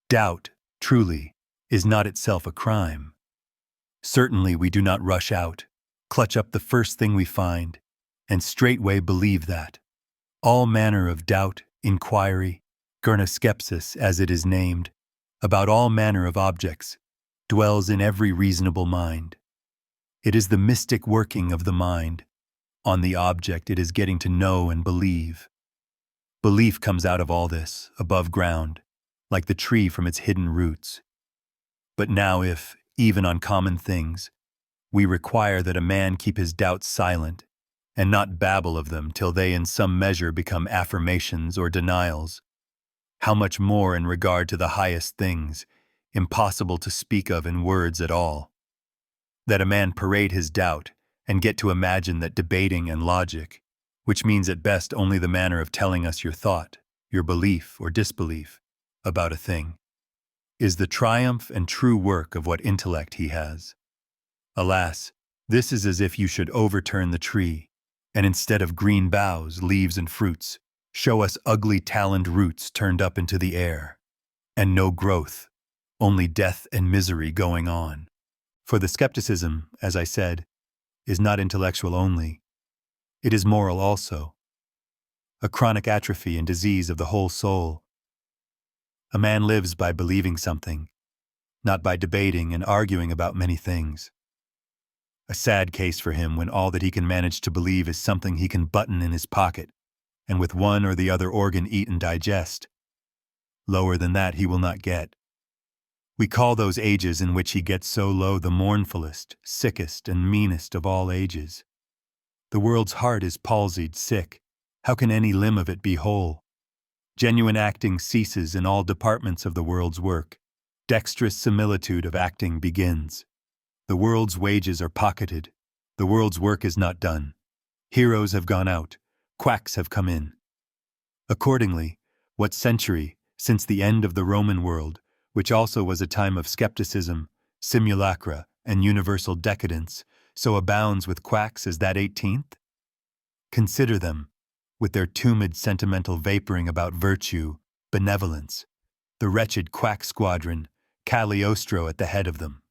Doubt, truly, is not itself a crime. Certainly we do not rush out, clutch up the first thing we find, and straightway believe that. All manner of doubt, inquiry, gurnoskepsis as it is named, about all manner of objects, dwells in every reasonable mind. It is the mystic working of the mind on the object it is getting to know and believe. Belief comes out of all this, above ground, like the tree from its hidden roots. But now if, even on common things, we require that a man keep his doubts silent, and not babble of them till they in some measure become affirmations or denials, how much more in regard to the highest things, impossible to speak of in words at all. That a man parade his doubt, and get to imagine that debating and logic, which means at best only the manner of telling us your thought, your belief or disbelief, about a thing, is the triumph and true work of what intellect he has. Alas, this is as if you should overturn the tree, and instead of green boughs, leaves, and fruits, show us ugly taloned roots turned up into the air, and no growth, only death and misery going on. For the skepticism, as I said, is not intellectual only. It is moral also. A chronic atrophy and disease of the whole soul. A man lives by believing something, not by debating and arguing about many things. A sad case for him when all that he can manage to believe is something he can button in his pocket, and with one or the other organ eat and digest. Lower than that he will not get. We call those ages in which he gets so low the mournfulest, sickest, and meanest of all ages. The world's heart is palsied, sick. How can any limb of it be whole? Genuine acting ceases in all departments of the world's work. Dexterous similitude of acting begins. The world's wages are pocketed. The world's work is not done. Heroes have gone out. Quacks have come in. Accordingly, what century, since the end of the Roman world, which also was a time of skepticism, simulacra, and universal decadence, so abounds with quacks as that 18th? Consider them, with their tumid sentimental vaporing about virtue, benevolence, the wretched quack squadron, Cagliostro at the head of them.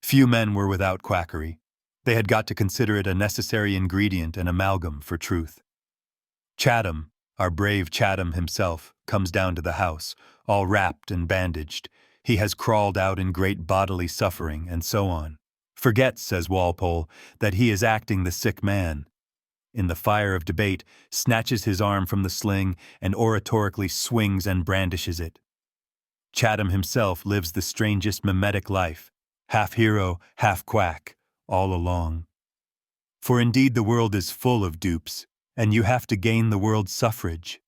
Few men were without quackery. They had got to consider it a necessary ingredient and amalgam for truth. Chatham, our brave Chatham himself, comes down to the house, all wrapped and bandaged. He has crawled out in great bodily suffering, and so on. Forgets, says Walpole, that he is acting the sick man. In the fire of debate, snatches his arm from the sling and oratorically swings and brandishes it. Chatham himself lives the strangest mimetic life, half hero, half quack, all along. For indeed the world is full of dupes, and you have to gain the world's suffrage.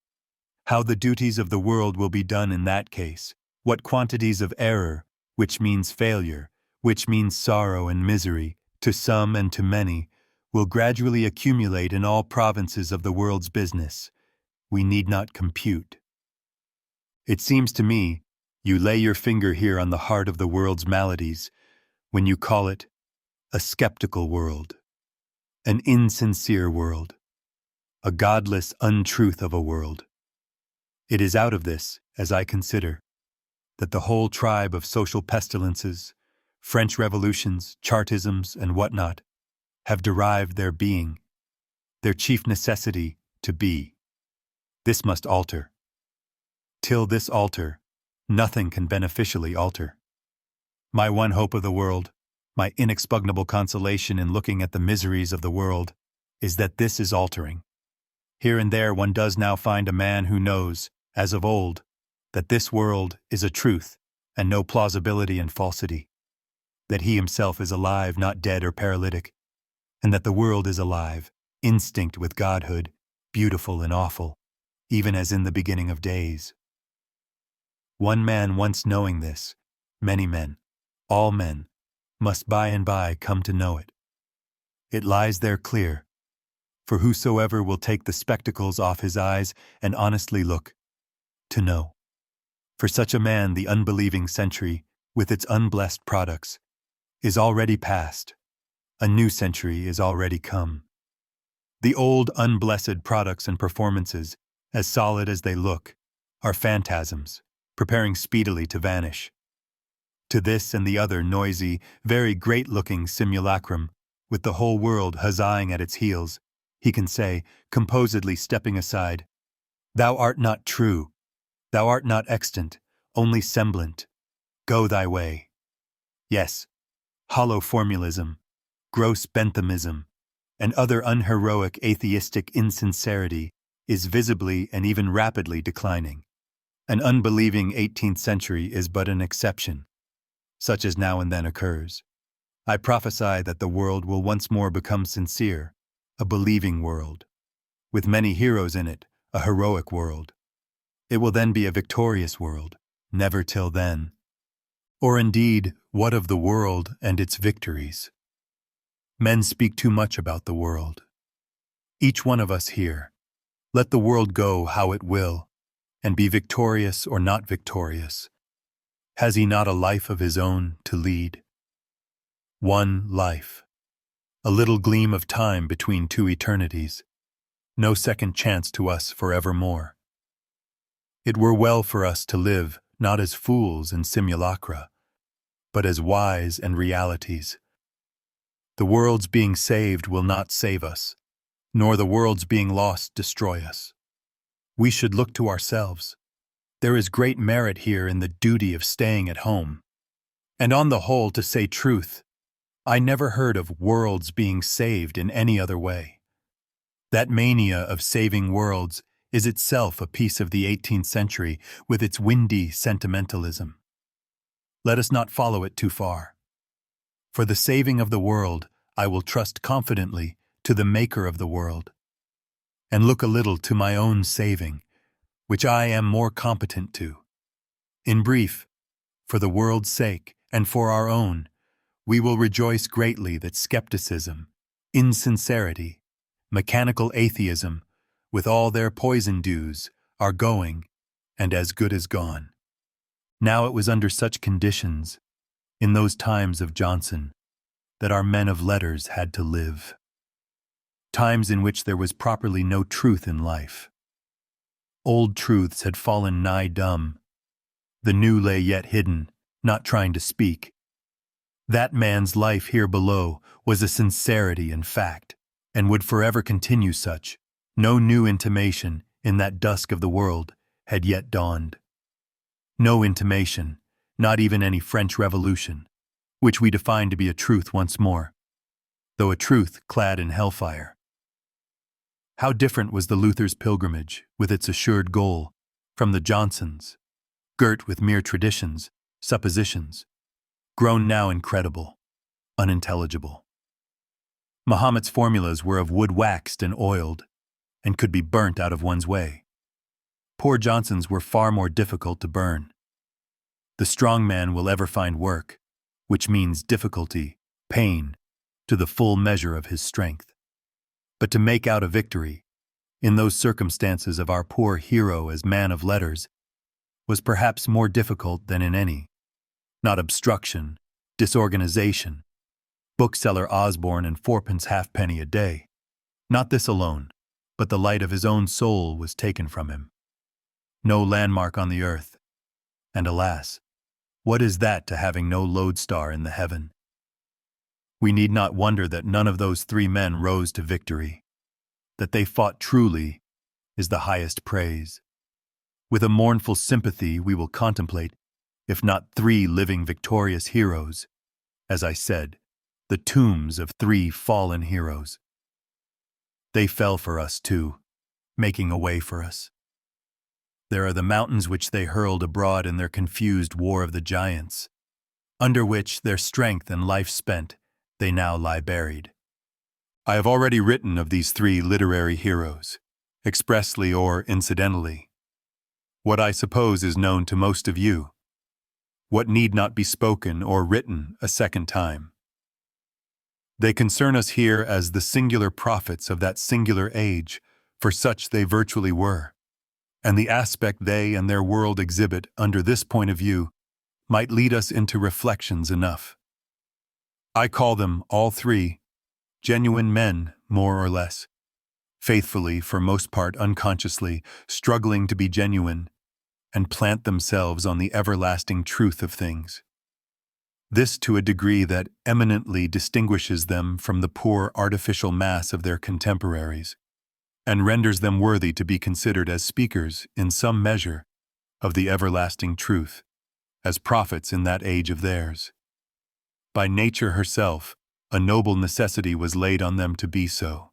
How the duties of the world will be done in that case, what quantities of error, which means failure, which means sorrow and misery, to some and to many, will gradually accumulate in all provinces of the world's business, we need not compute. It seems to me, you lay your finger here on the heart of the world's maladies, when you call it a skeptical world, an insincere world, a godless untruth of a world. It is out of this, as I consider, that the whole tribe of social pestilences, French revolutions, Chartisms, and what-not, have derived their being, their chief necessity to be. This must alter. Till this alter, nothing can beneficially alter. My one hope of the world, my inexpugnable consolation in looking at the miseries of the world, is that this is altering. Here and there one does now find a man who knows, as of old, that this world is a truth and no plausibility and falsity, that he himself is alive, not dead or paralytic, and that the world is alive, instinct with godhood, beautiful and awful, even as in the beginning of days. One man once knowing this, many men, all men, must by and by come to know it. It lies there clear, for whosoever will take the spectacles off his eyes and honestly look, to know. For such a man the unbelieving century, with its unblessed products, is already past. A new century is already come. The old unblessed products and performances, as solid as they look, are phantasms, preparing speedily to vanish. To this and the other noisy, very great-looking simulacrum, with the whole world huzzaing at its heels, he can say, composedly stepping aside, "Thou art not true, thou art not extant, only semblant. Go thy way." Yes, hollow formalism, gross benthamism, and other unheroic atheistic insincerity is visibly and even rapidly declining. An unbelieving 18th century is but an exception, such as now and then occurs. I prophesy that the world will once more become sincere, a believing world, with many heroes in it, a heroic world. It will then be a victorious world, never till then. Or indeed, what of the world and its victories? Men speak too much about the world. Each one of us here, let the world go how it will, and be victorious or not victorious. Has he not a life of his own to lead? One life. A little gleam of time between two eternities. No second chance to us forevermore. It were well for us to live not as fools in simulacra, but as wise and realities. The world's being saved will not save us, nor the world's being lost destroy us. We should look to ourselves. There is great merit here in the duty of staying at home. And on the whole, to say truth, I never heard of worlds being saved in any other way. That mania of saving worlds is itself a piece of the 18th century with its windy sentimentalism. Let us not follow it too far. For the saving of the world, I will trust confidently to the Maker of the world, and look a little to my own saving, which I am more competent to. In brief, for the world's sake and for our own, we will rejoice greatly that skepticism, insincerity, mechanical atheism, with all their poison dews, are going, and as good as gone. Now it was under such conditions, in those times of Johnson, that our men of letters had to live. Times in which there was properly no truth in life. Old truths had fallen nigh dumb. The new lay yet hidden, not trying to speak. That man's life here below was a sincerity in fact, and would forever continue such. No new intimation in that dusk of the world had yet dawned. No intimation, not even any French Revolution, which we define to be a truth once more, though a truth clad in hellfire. How different was the Luther's pilgrimage, with its assured goal, from the Johnsons', girt with mere traditions, suppositions, grown now incredible, unintelligible. Mahomet's formulas were of wood waxed and oiled, and could be burnt out of one's way. Poor Johnson's were far more difficult to burn. The strong man will ever find work, which means difficulty, pain, to the full measure of his strength. But to make out a victory, in those circumstances of our poor hero as man of letters, was perhaps more difficult than in any. Not obstruction, disorganization, bookseller Osborne and fourpence halfpenny a day. Not this alone, but the light of his own soul was taken from him. No landmark on the earth. And alas, what is that to having no lodestar in the heaven? We need not wonder that none of those three men rose to victory. That they fought truly is the highest praise. With a mournful sympathy we will contemplate, if not three living victorious heroes, as I said, the tombs of three fallen heroes. They fell for us too, making a way for us. There are the mountains which they hurled abroad in their confused war of the giants, under which, their strength and life spent, they now lie buried. I have already written of these three literary heroes, expressly or incidentally. What I suppose is known to most of you. What need not be spoken or written a second time. They concern us here as the singular prophets of that singular age, for such they virtually were, and the aspect they and their world exhibit under this point of view might lead us into reflections enough. I call them, all three, Genuine men, more or less. Faithfully, for most part unconsciously, struggling to be genuine and plant themselves on the everlasting truth of things. This to a degree that eminently distinguishes them from the poor artificial mass of their contemporaries, and renders them worthy to be considered as speakers, in some measure, of the everlasting truth, as prophets in that age of theirs. By nature herself, a noble necessity was laid on them to be so.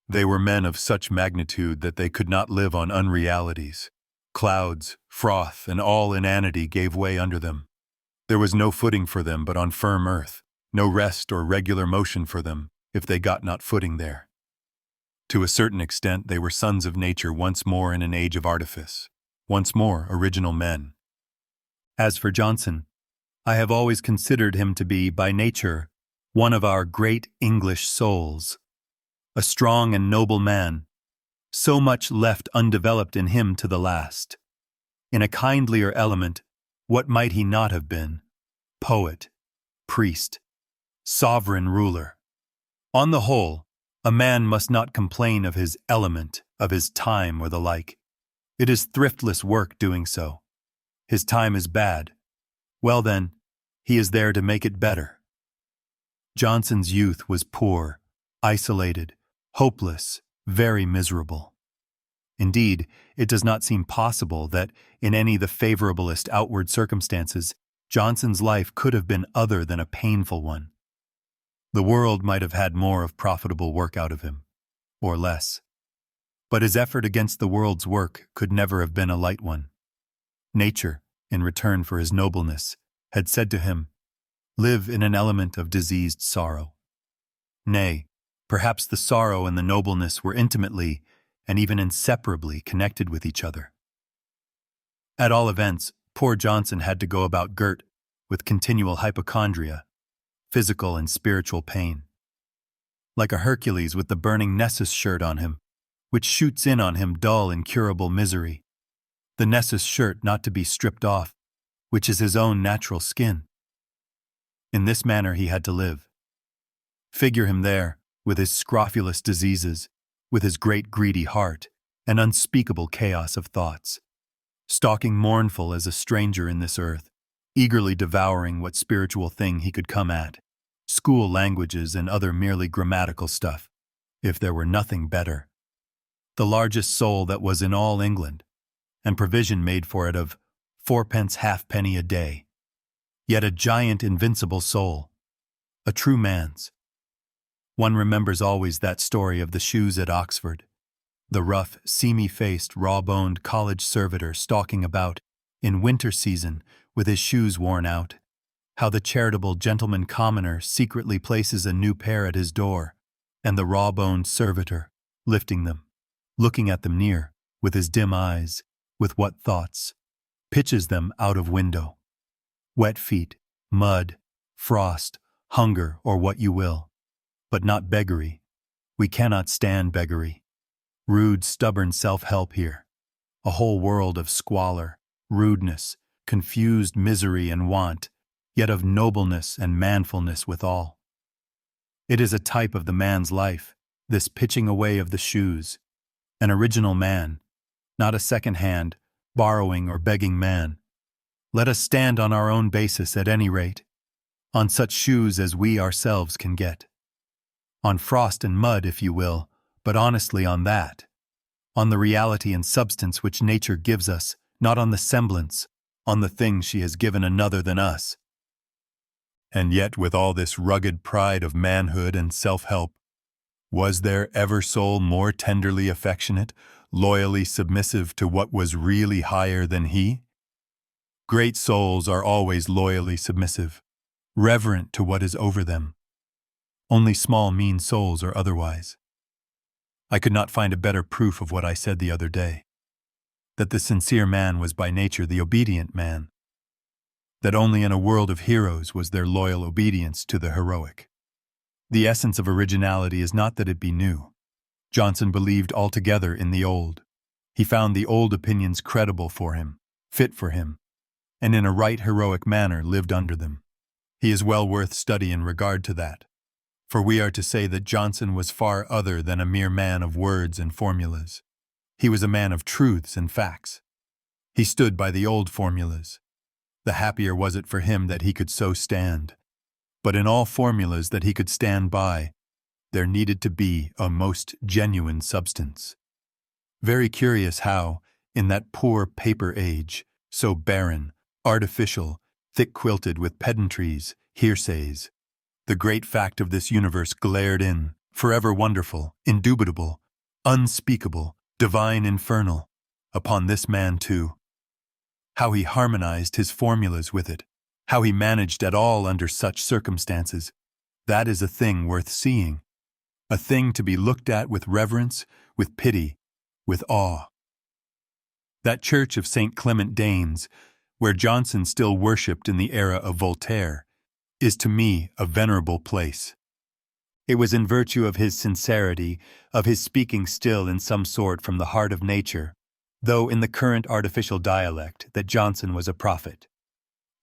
They were men of such magnitude that they could not live on unrealities. Clouds, froth, and all inanity gave way under them. There was no footing for them but on firm earth, no rest or regular motion for them, if they got not footing there. To a certain extent they were sons of nature once more in an age of artifice, once more original men. As for Johnson, I have always considered him to be, by nature, one of our great English souls, a strong and noble man, so much left undeveloped in him to the last. In a kindlier element, what might he not have been? Poet, priest, sovereign ruler. On the whole, a man must not complain of his element, of his time or the like. It is thriftless work doing so. His time is bad. Well then, he is there to make it better. Johnson's youth was poor, isolated, hopeless, very miserable. Indeed, it does not seem possible that, in any the favorablest outward circumstances, Johnson's life could have been other than a painful one. The world might have had more of profitable work out of him, or less. But his effort against the world's work could never have been a light one. Nature, in return for his nobleness, had said to him, "Live in an element of diseased sorrow." Nay, perhaps the sorrow and the nobleness were intimately and even inseparably connected with each other. At all events, poor Johnson had to go about girt with continual hypochondria, physical and spiritual pain. Like a Hercules with the burning Nessus shirt on him, which shoots in on him dull, incurable misery. The Nessus shirt not to be stripped off, which is his own natural skin. In this manner he had to live. Figure him there, with his scrofulous diseases, with his great greedy heart, an unspeakable chaos of thoughts, stalking mournful as a stranger in this earth, eagerly devouring what spiritual thing he could come at, school languages and other merely grammatical stuff, if there were nothing better. The largest soul that was in all England, and provision made for it of 4 halfpenny a day, yet a giant invincible soul, a true man's. One remembers always that story of the shoes at Oxford, the rough, seamy-faced, raw-boned college servitor stalking about, in winter season, with his shoes worn out, how the charitable gentleman commoner secretly places a new pair at his door, and the raw-boned servitor, lifting them, looking at them near, with his dim eyes, with what thoughts, pitches them out of window. Wet feet, mud, frost, hunger, or what you will. But not beggary. We cannot stand beggary. Rude, stubborn self-help here. A whole world of squalor, rudeness, confused misery and want, yet of nobleness and manfulness withal. It is a type of the man's life, this pitching away of the shoes. An original man, not a second-hand, borrowing or begging man. Let us stand on our own basis at any rate, on such shoes as we ourselves can get. On frost and mud, if you will, but honestly on that. On the reality and substance which nature gives us, not on the semblance, on the thing she has given another than us. And yet with all this rugged pride of manhood and self-help, was there ever soul more tenderly affectionate, loyally submissive to what was really higher than he? Great souls are always loyally submissive, reverent to what is over them. Only small, mean souls are otherwise. I could not find a better proof of what I said the other day, that the sincere man was by nature the obedient man, that only in a world of heroes was there loyal obedience to the heroic. The essence of originality is not that it be new. Johnson believed altogether in the old. He found the old opinions credible for him, fit for him, and in a right heroic manner lived under them. He is well worth study in regard to that. For we are to say that Johnson was far other than a mere man of words and formulas. He was a man of truths and facts. He stood by the old formulas. The happier was it for him that he could so stand. But in all formulas that he could stand by, there needed to be a most genuine substance. Very curious how, in that poor paper age, so barren, artificial, thick-quilted with pedantries, hearsays, the great fact of this universe glared in, forever wonderful, indubitable, unspeakable, divine, infernal, upon this man too. How he harmonized his formulas with it, how he managed at all under such circumstances, that is a thing worth seeing, a thing to be looked at with reverence, with pity, with awe. That church of St. Clement Danes, where Johnson still worshipped in the era of Voltaire, is to me a venerable place. It was in virtue of his sincerity, of his speaking still in some sort from the heart of nature, though in the current artificial dialect, that Johnson was a prophet.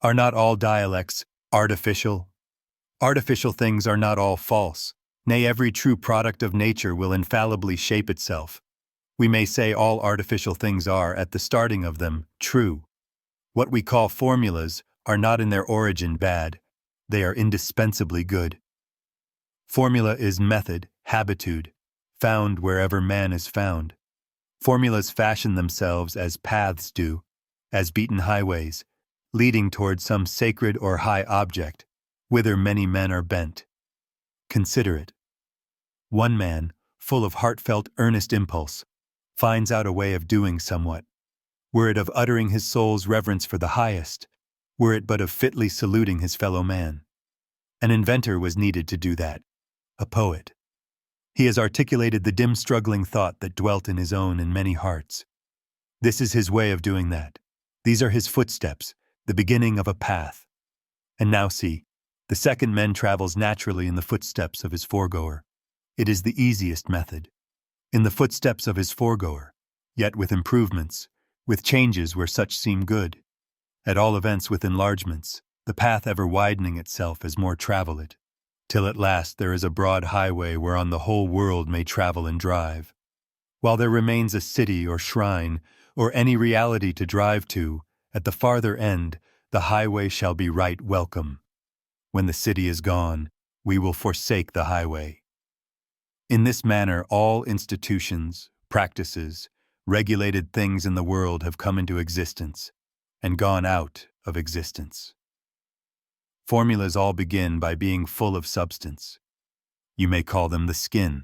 Are not all dialects artificial? Artificial things are not all false. Nay, every true product of nature will infallibly shape itself. We may say all artificial things are, at the starting of them, true. What we call formulas are not in their origin bad. They are indispensably good. Formula is method, habitude, found wherever man is found. Formulas fashion themselves as paths do, as beaten highways, leading toward some sacred or high object, whither many men are bent. Consider it. One man, full of heartfelt, earnest impulse, finds out a way of doing somewhat, were it of uttering his soul's reverence for the highest, were it but of fitly saluting his fellow man. An inventor was needed to do that, a poet. He has articulated the dim struggling thought that dwelt in his own and many hearts. This is his way of doing that. These are his footsteps, the beginning of a path. And now see, the second man travels naturally in the footsteps of his foregoer. It is the easiest method. In the footsteps of his foregoer, yet with improvements, with changes where such seem good, at all events with enlargements, the path ever widening itself as more travel it, till at last there is a broad highway whereon the whole world may travel and drive. While there remains a city or shrine, or any reality to drive to, at the farther end, the highway shall be right welcome. When the city is gone, we will forsake the highway. In this manner, all institutions, practices, regulated things in the world have come into existence and gone out of existence. Formulas all begin by being full of substance. You may call them the skin,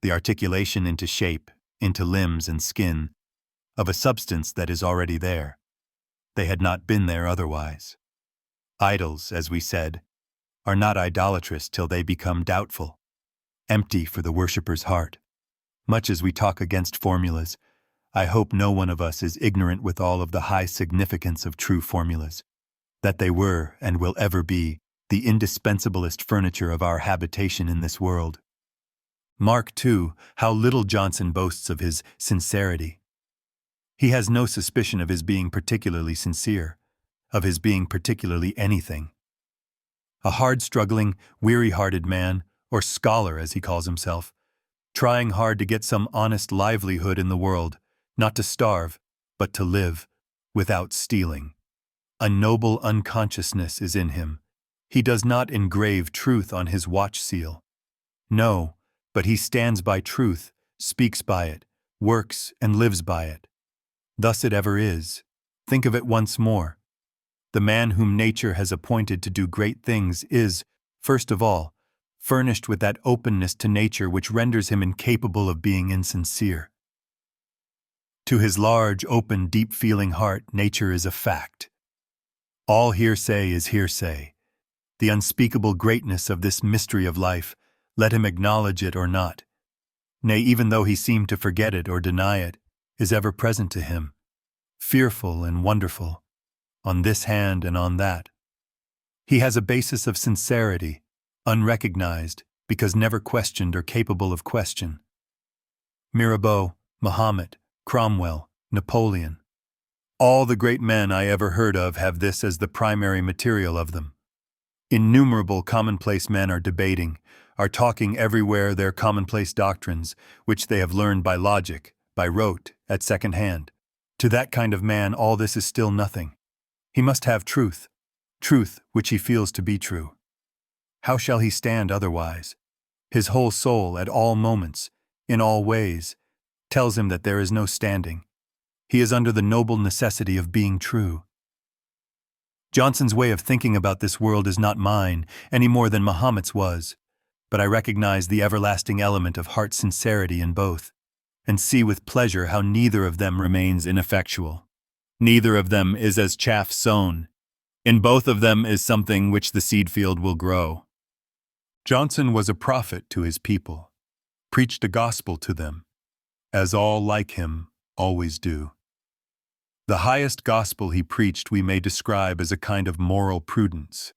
the articulation into shape, into limbs and skin, of a substance that is already there. They had not been there otherwise. Idols, as we said, are not idolatrous till they become doubtful, empty for the worshipper's heart. Much as we talk against formulas, I hope no one of us is ignorant with all of the high significance of true formulas, that they were and will ever be the indispensablest furniture of our habitation in this world. Mark, too, how little Johnson boasts of his sincerity. He has no suspicion of his being particularly sincere, of his being particularly anything. A hard-struggling, weary-hearted man, or scholar as he calls himself, trying hard to get some honest livelihood in the world, not to starve, but to live, without stealing. A noble unconsciousness is in him. He does not engrave truth on his watch seal. No, but he stands by truth, speaks by it, works and lives by it. Thus it ever is. Think of it once more. The man whom nature has appointed to do great things is, first of all, furnished with that openness to nature which renders him incapable of being insincere. To his large, open, deep-feeling heart, nature is a fact. All hearsay is hearsay. The unspeakable greatness of this mystery of life, let him acknowledge it or not, nay, even though he seem to forget it or deny it, is ever present to him, fearful and wonderful, on this hand and on that. He has a basis of sincerity, unrecognized, because never questioned or capable of question. Mirabeau, Mahomet, Cromwell, Napoleon, all the great men I ever heard of have this as the primary material of them. Innumerable commonplace men are debating, are talking everywhere their commonplace doctrines, which they have learned by logic, by rote, at second hand. To that kind of man all this is still nothing. He must have truth, truth which he feels to be true. How shall he stand otherwise? His whole soul, at all moments, in all ways, tells him that there is no standing. He is under the noble necessity of being true. Johnson's way of thinking about this world is not mine, any more than Mahomet's was, but I recognize the everlasting element of heart sincerity in both, and see with pleasure how neither of them remains ineffectual. Neither of them is as chaff sown. In both of them is something which the seed field will grow. Johnson was a prophet to his people, preached the gospel to them, as all like him always do. The highest gospel he preached we may describe as a kind of moral prudence.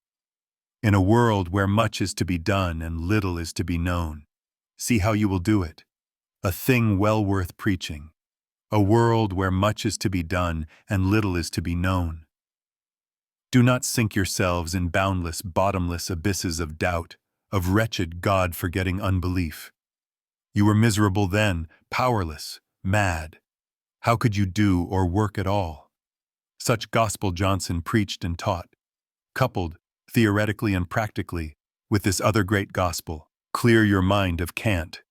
In a world where much is to be done and little is to be known, see how you will do it. A thing well worth preaching. A world where much is to be done and little is to be known. Do not sink yourselves in boundless, bottomless abysses of doubt, of wretched, God-forgetting unbelief. You were miserable then, powerless, mad. How could you do or work at all? Such gospel Johnson preached and taught, coupled, theoretically and practically, with this other great gospel. Clear your mind of cant.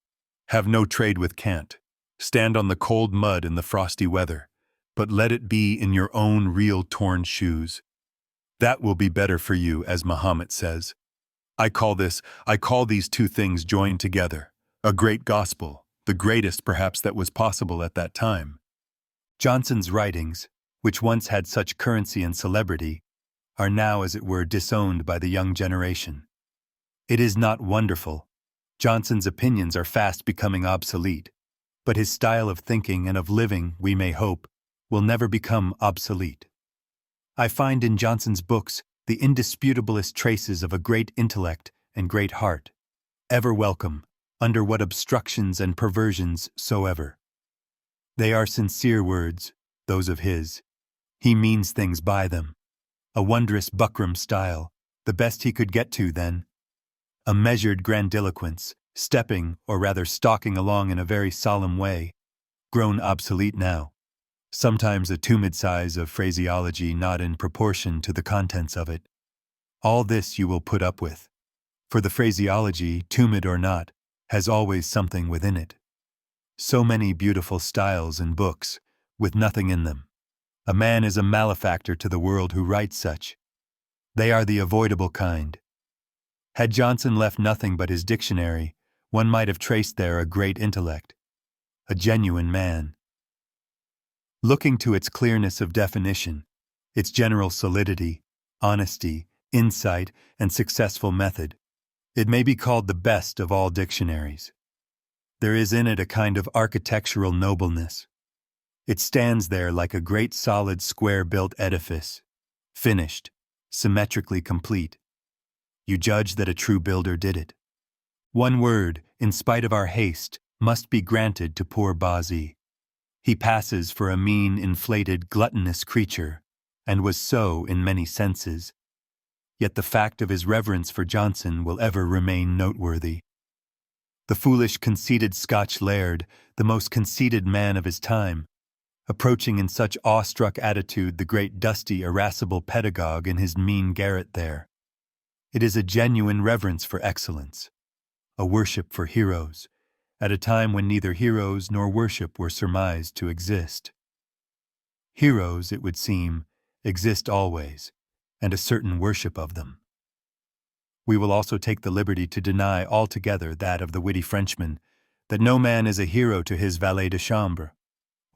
Have no trade with cant. Stand on the cold mud in the frosty weather, but let it be in your own real torn shoes. That will be better for you, as Mahomet says. I call these two things joined together, a great gospel, the greatest perhaps that was possible at that time. Johnson's writings, which once had such currency and celebrity, are now, as it were, disowned by the young generation. It is not wonderful. Johnson's opinions are fast becoming obsolete, but his style of thinking and of living, we may hope, will never become obsolete. I find in Johnson's books the indisputablest traces of a great intellect and great heart, ever welcome, under what obstructions and perversions soever. They are sincere words, those of his. He means things by them. A wondrous buckram style, the best he could get to then. A measured grandiloquence, stepping, or rather stalking along in a very solemn way, grown obsolete now. Sometimes a tumid size of phraseology not in proportion to the contents of it. All this you will put up with, for the phraseology, tumid or not, has always something within it. So many beautiful styles in books, with nothing in them. A man is a malefactor to the world who writes such. They are the avoidable kind. Had Johnson left nothing but his dictionary, one might have traced there a great intellect, a genuine man. Looking to its clearness of definition, its general solidity, honesty, insight, and successful method, it may be called the best of all dictionaries. There is in it a kind of architectural nobleness. It stands there like a great solid square-built edifice, finished, symmetrically complete. You judge that a true builder did it. One word, in spite of our haste, must be granted to poor Bazzi. He passes for a mean, inflated, gluttonous creature, and was so in many senses. Yet the fact of his reverence for Johnson will ever remain noteworthy. The foolish, conceited Scotch laird, the most conceited man of his time, approaching in such awestruck attitude the great dusty, irascible pedagogue in his mean garret there. It is a genuine reverence for excellence, a worship for heroes, at a time when neither heroes nor worship were surmised to exist. Heroes, it would seem, exist always, and a certain worship of them. We will also take the liberty to deny altogether that of the witty Frenchman, that no man is a hero to his valet de chambre,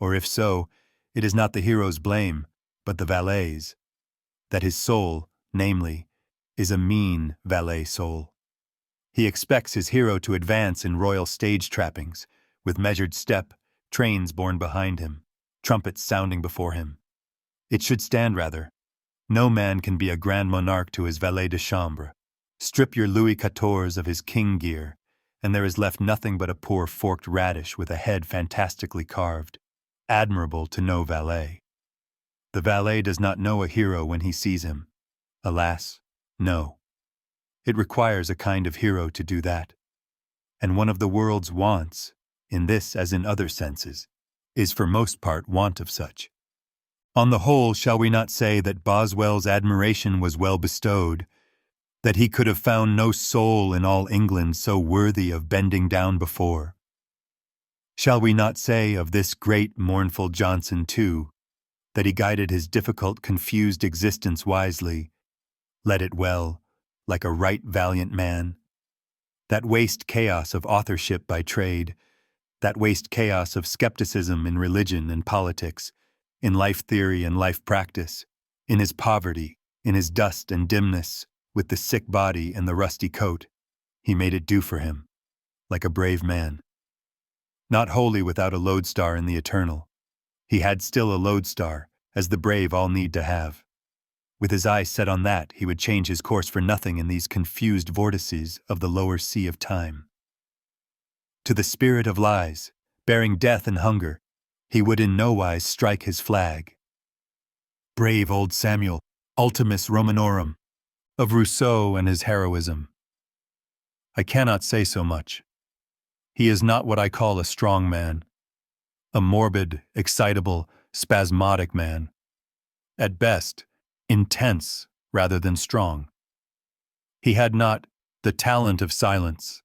or if so, it is not the hero's blame, but the valet's, that his soul, namely, is a mean valet soul. He expects his hero to advance in royal stage trappings, with measured step, trains borne behind him, trumpets sounding before him. It should stand rather. No man can be a grand monarch to his valet de chambre. Strip your Louis XIV of his king gear, and there is left nothing but a poor forked radish with a head fantastically carved, admirable to no valet. The valet does not know a hero when he sees him. Alas, no. It requires a kind of hero to do that. and one of the world's wants, in this as in other senses, is for most part want of such. On the whole, shall we not say that Boswell's admiration was well bestowed, that he could have found no soul in all England so worthy of bending down before? Shall we not say of this great mournful Johnson, too, that he guided his difficult, confused existence wisely, led it well, like a right valiant man? That waste chaos of authorship by trade, that waste chaos of skepticism in religion and politics, in life theory and life practice, in his poverty, in his dust and dimness, with the sick body and the rusty coat, he made it do for him, like a brave man. Not wholly without a lodestar in the eternal, he had still a lodestar, as the brave all need to have. With his eyes set on that, he would change his course for nothing in these confused vortices of the lower sea of time. To the spirit of lies, bearing death and hunger, he would in no wise strike his flag. Brave old Samuel, ultimus Romanorum, of Rousseau and his heroism. I cannot say so much. He is not what I call a strong man, a morbid, excitable, spasmodic man. At best, intense rather than strong. He had not the talent of silence,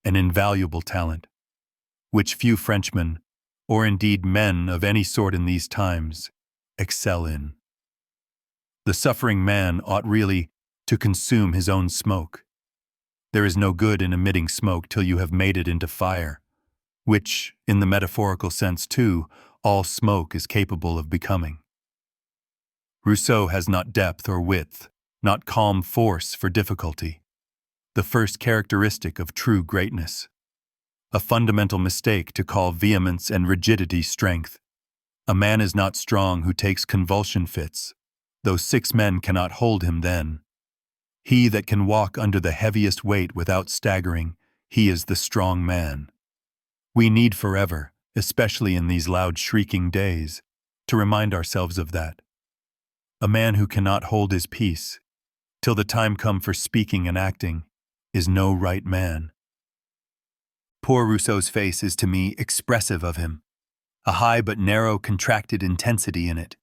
an invaluable talent, which few Frenchmen, or indeed men of any sort in these times, excel in. The suffering man ought really to consume his own smoke. There is no good in emitting smoke till you have made it into fire, which, in the metaphorical sense too, all smoke is capable of becoming. Rousseau has not depth or width, not calm force for difficulty, the first characteristic of true greatness. A fundamental mistake to call vehemence and rigidity strength. A man is not strong who takes convulsion fits, though 6 men cannot hold him then. He that can walk under the heaviest weight without staggering, he is the strong man. We need forever, especially in these loud shrieking days, to remind ourselves of that. A man who cannot hold his peace, till the time come for speaking and acting, is no right man. Poor Rousseau's face is to me expressive of him, a high but narrow contracted intensity in it,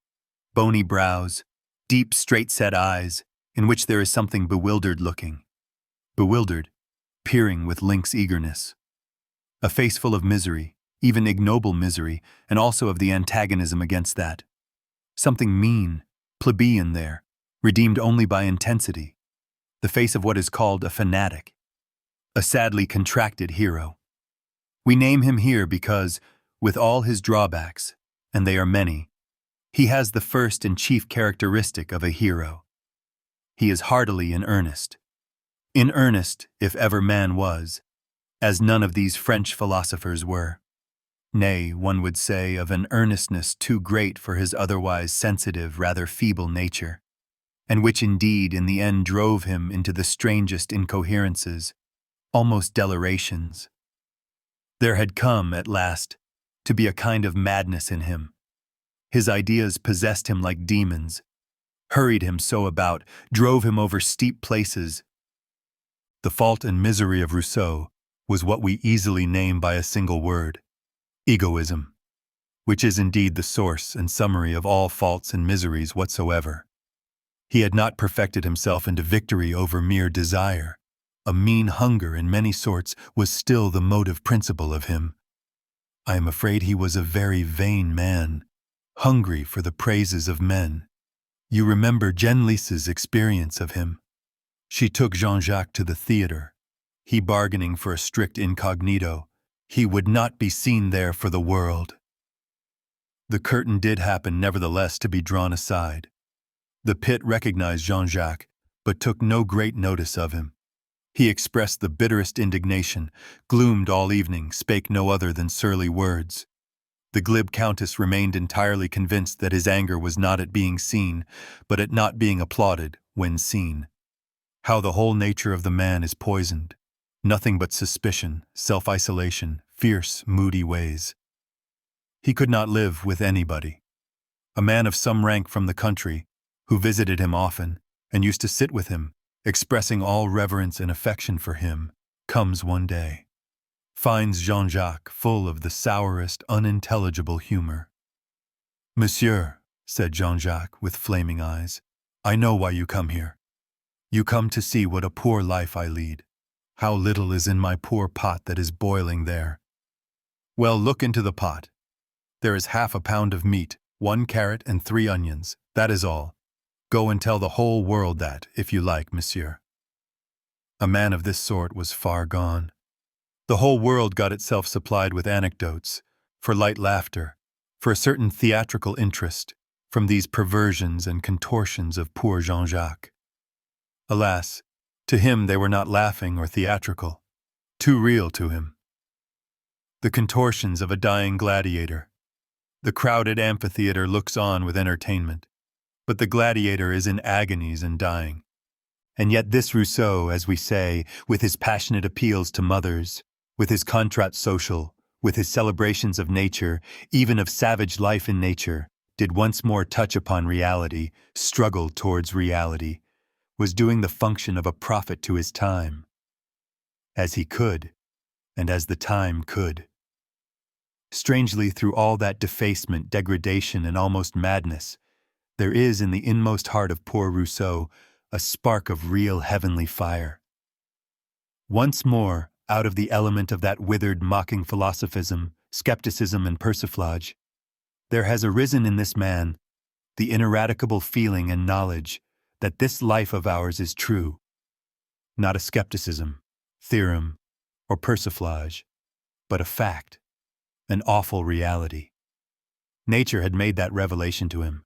bony brows, deep straight-set eyes, in which there is something bewildered looking. Bewildered, peering with lynx eagerness. A face full of misery, even ignoble misery, and also of the antagonism against that. Something mean, plebeian there, redeemed only by intensity. The face of what is called a fanatic. A sadly contracted hero. We name him here because, with all his drawbacks, and they are many, he has the first and chief characteristic of a hero. He is heartily in earnest. In earnest, if ever man was, as none of these French philosophers were. Nay, one would say of an earnestness too great for his otherwise sensitive, rather feeble nature, and which indeed in the end drove him into the strangest incoherences, almost delirations. There had come, at last, to be a kind of madness in him. His ideas possessed him like demons, hurried him so about, drove him over steep places. The fault and misery of Rousseau was what we easily name by a single word, egoism, which is indeed the source and summary of all faults and miseries whatsoever. He had not perfected himself into victory over mere desire. A mean hunger in many sorts was still the motive principle of him. I am afraid he was a very vain man, hungry for the praises of men. You remember Genlise's experience of him. She took Jean-Jacques to the theater, he bargaining for a strict incognito. He would not be seen there for the world. The curtain did happen nevertheless to be drawn aside. The pit recognized Jean-Jacques, but took no great notice of him. He expressed the bitterest indignation, gloomed all evening, spake no other than surly words. The glib countess remained entirely convinced that his anger was not at being seen, but at not being applauded when seen. How the whole nature of the man is poisoned. Nothing but suspicion, self-isolation, fierce, moody ways. He could not live with anybody. A man of some rank from the country, who visited him often, and used to sit with him, expressing all reverence and affection for him, comes one day. finds Jean-Jacques full of the sourest, unintelligible humor. "Monsieur," said Jean-Jacques with flaming eyes, "I know why you come here. You come to see what a poor life I lead. How little is in my poor pot that is boiling there. Well, look into the pot. There is half a pound of meat, 1 carrot and 3 onions. That is all. Go and tell the whole world that, if you like, monsieur." A man of this sort was far gone. The whole world got itself supplied with anecdotes, for light laughter, for a certain theatrical interest, from these perversions and contortions of poor Jean-Jacques. Alas, to him they were not laughing or theatrical, too real to him. The contortions of a dying gladiator. The crowded amphitheater looks on with entertainment, but the gladiator is in agonies and dying. And yet this Rousseau, as we say, with his passionate appeals to mothers, with his contrat social, with his celebrations of nature, even of savage life in nature, did once more touch upon reality, struggle towards reality, was doing the function of a prophet to his time, as he could, and as the time could. Strangely, through all that defacement, degradation, and almost madness, there is in the inmost heart of poor Rousseau a spark of real heavenly fire. Once more, out of the element of that withered, mocking philosophism, skepticism, and persiflage, there has arisen in this man the ineradicable feeling and knowledge that this life of ours is true, not a skepticism, theorem, or persiflage, but a fact, an awful reality. Nature had made that revelation to him,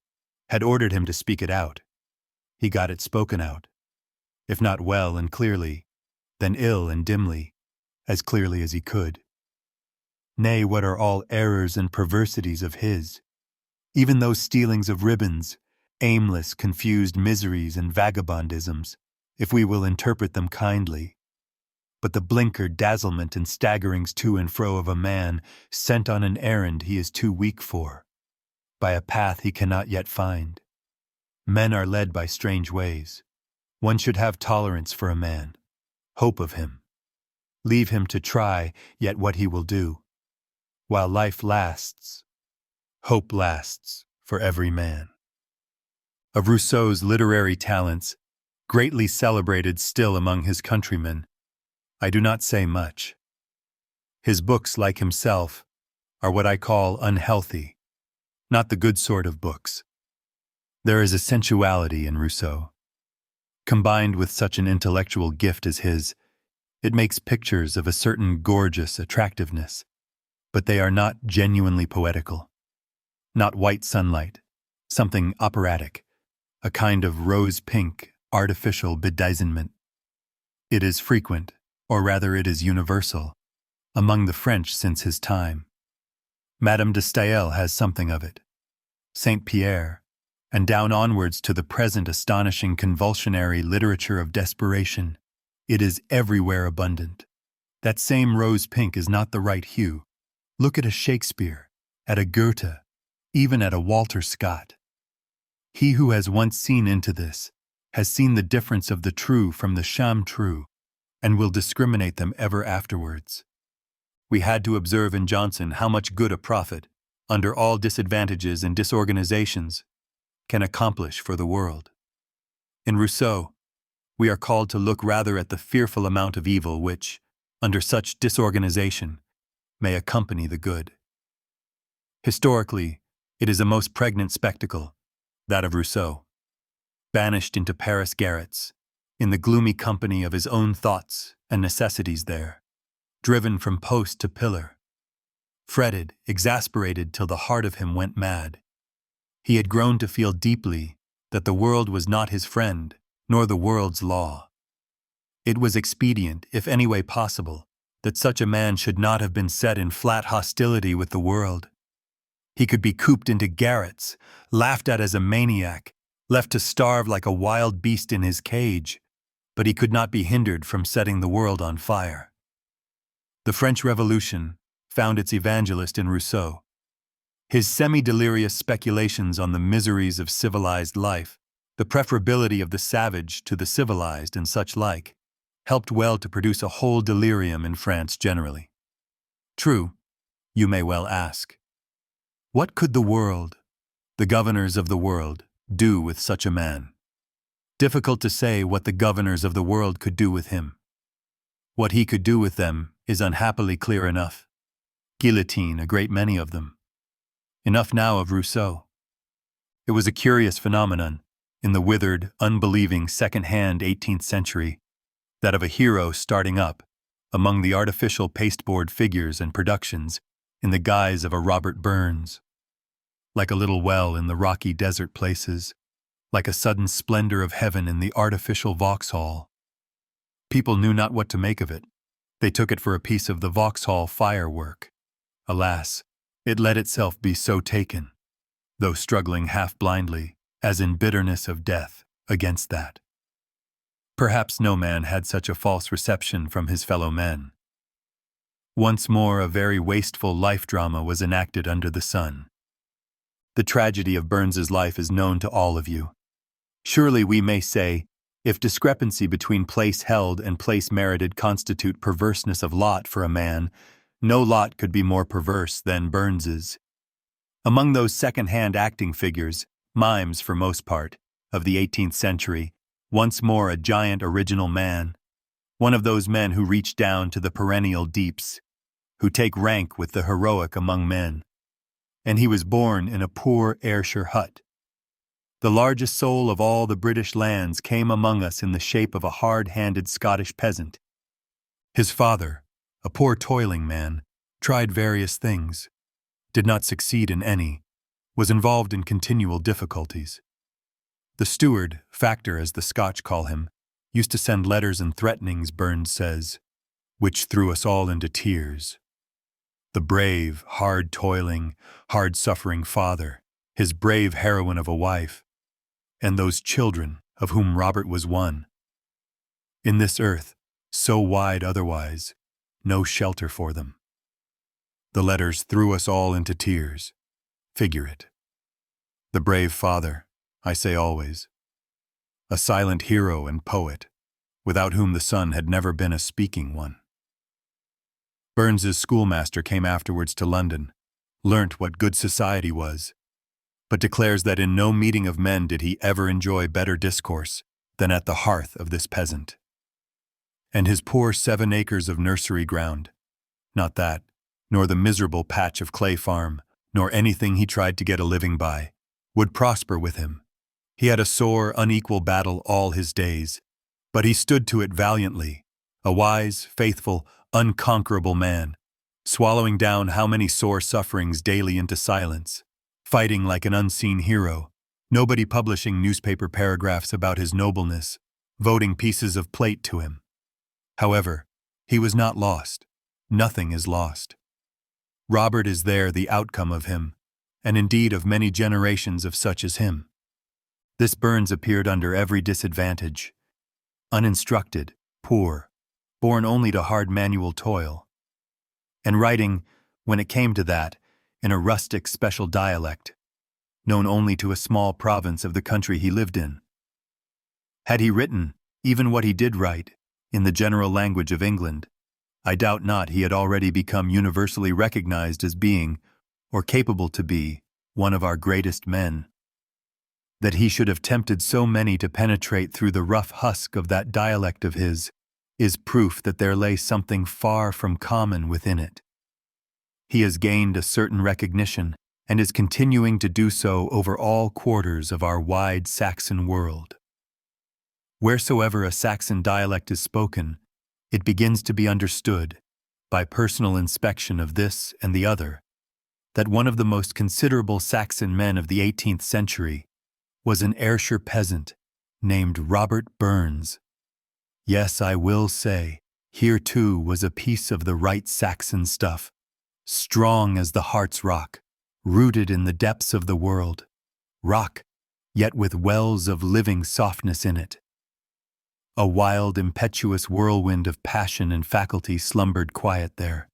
had ordered him to speak it out. He got it spoken out, if not well and clearly, then ill and dimly, as clearly as he could. Nay, what are all errors and perversities of his? Even those stealings of ribbons, aimless, confused miseries and vagabondisms, if we will interpret them kindly. But the blinkered dazzlement and staggerings to and fro of a man sent on an errand he is too weak for, by a path he cannot yet find. Men are led by strange ways. One should have tolerance for a man, hope of him. Leave him to try yet what he will do. While life lasts, hope lasts for every man. Of Rousseau's literary talents, greatly celebrated still among his countrymen, I do not say much. His books, like himself, are what I call unhealthy, not the good sort of books. There is a sensuality in Rousseau. Combined with such an intellectual gift as his, it makes pictures of a certain gorgeous attractiveness, but they are not genuinely poetical. Not white sunlight, something operatic, a kind of rose-pink, artificial bedizenment. It is frequent, or rather it is universal, among the French since his time. Madame de Staël has something of it. Saint Pierre, and down onwards to the present astonishing convulsionary literature of desperation, it is everywhere abundant. That same rose-pink is not the right hue. Look at a Shakespeare, at a Goethe, even at a Walter Scott. He who has once seen into this has seen the difference of the true from the sham true, and will discriminate them ever afterwards. We had to observe in Johnson how much good a prophet, under all disadvantages and disorganizations, can accomplish for the world. In Rousseau, we are called to look rather at the fearful amount of evil which, under such disorganization, may accompany the good. Historically, it is a most pregnant spectacle, that of Rousseau, banished into Paris garrets, in the gloomy company of his own thoughts and necessities there, driven from post to pillar, fretted, exasperated till the heart of him went mad. He had grown to feel deeply that the world was not his friend, nor the world's law. It was expedient, if any way possible, that such a man should not have been set in flat hostility with the world. He could be cooped into garrets, laughed at as a maniac, left to starve like a wild beast in his cage, but he could not be hindered from setting the world on fire. The French Revolution found its evangelist in Rousseau. His semi-delirious speculations on the miseries of civilized life, the preferability of the savage to the civilized and such like, helped well to produce a whole delirium in France generally. True, you may well ask. What could the world, the governors of the world, do with such a man? Difficult to say what the governors of the world could do with him. What he could do with them is unhappily clear enough. Guillotine a great many of them. Enough now of Rousseau. It was a curious phenomenon in the withered, unbelieving second-hand 18th century, that of a hero starting up among the artificial pasteboard figures and productions in the guise of a Robert Burns. Like a little well in the rocky desert places, like a sudden splendor of heaven in the artificial Vauxhall. People knew not what to make of it. They took it for a piece of the Vauxhall firework. Alas, it let itself be so taken, though struggling half blindly, as in bitterness of death, against that. Perhaps no man had such a false reception from his fellow men. Once more a very wasteful life drama was enacted under the sun. The tragedy of Burns's life is known to all of you. Surely we may say, if discrepancy between place held and place merited constitute perverseness of lot for a man, no lot could be more perverse than Burns's. Among those second-hand acting figures, mimes for most part, of the 18th century, once more a giant original man, one of those men who reach down to the perennial deeps, who take rank with the heroic among men. And he was born in a poor Ayrshire hut. The largest soul of all the British lands came among us in the shape of a hard-handed Scottish peasant. His father, a poor toiling man, tried various things, did not succeed in any, was involved in continual difficulties. The steward, factor as the Scotch call him, used to send letters and threatenings, Burns says, which threw us all into tears. The brave, hard-toiling, hard-suffering father, his brave heroine of a wife, and those children of whom Robert was one. In this earth, so wide otherwise, no shelter for them. The letters threw us all into tears. Figure it. The brave father, I say always. A silent hero and poet, without whom the son had never been a speaking one. Burns's schoolmaster came afterwards to London, learnt what good society was, but declares that in no meeting of men did he ever enjoy better discourse than at the hearth of this peasant. And his poor 7 acres of nursery ground, not that, nor the miserable patch of clay farm, nor anything he tried to get a living by, would prosper with him. He had a sore, unequal battle all his days, but he stood to it valiantly, a wise, faithful, unconquerable man, swallowing down how many sore sufferings daily into silence, fighting like an unseen hero, nobody publishing newspaper paragraphs about his nobleness, voting pieces of plate to him. However, he was not lost. Nothing is lost. Robert is there the outcome of him, and indeed of many generations of such as him. This Burns appeared under every disadvantage, uninstructed, poor, born only to hard manual toil, and writing, when it came to that, in a rustic special dialect, known only to a small province of the country he lived in. Had he written, even what he did write, in the general language of England, I doubt not he had already become universally recognized as being, or capable to be, one of our greatest men. That he should have tempted so many to penetrate through the rough husk of that dialect of his is proof that there lay something far from common within it. He has gained a certain recognition and is continuing to do so over all quarters of our wide Saxon world. Wheresoever a Saxon dialect is spoken, it begins to be understood, by personal inspection of this and the other, that one of the most considerable Saxon men of the 18th century was an Ayrshire peasant named Robert Burns. Yes, I will say, here too was a piece of the right Saxon stuff, strong as the heart's rock, rooted in the depths of the world, rock, yet with wells of living softness in it. A wild, impetuous whirlwind of passion and faculty slumbered quiet there,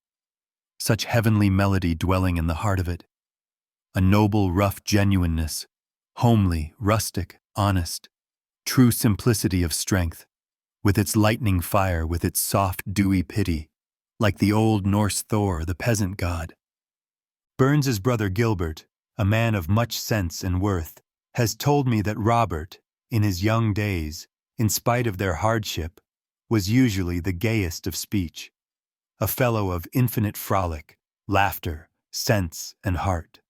such heavenly melody dwelling in the heart of it, a noble, rough genuineness, homely, rustic, honest, true simplicity of strength, with its lightning fire, with its soft, dewy pity, like the old Norse Thor, the peasant god. Burns's brother Gilbert, a man of much sense and worth, has told me that Robert, in his young days, in spite of their hardship, was usually the gayest of speech, a fellow of infinite frolic, laughter, sense, and heart.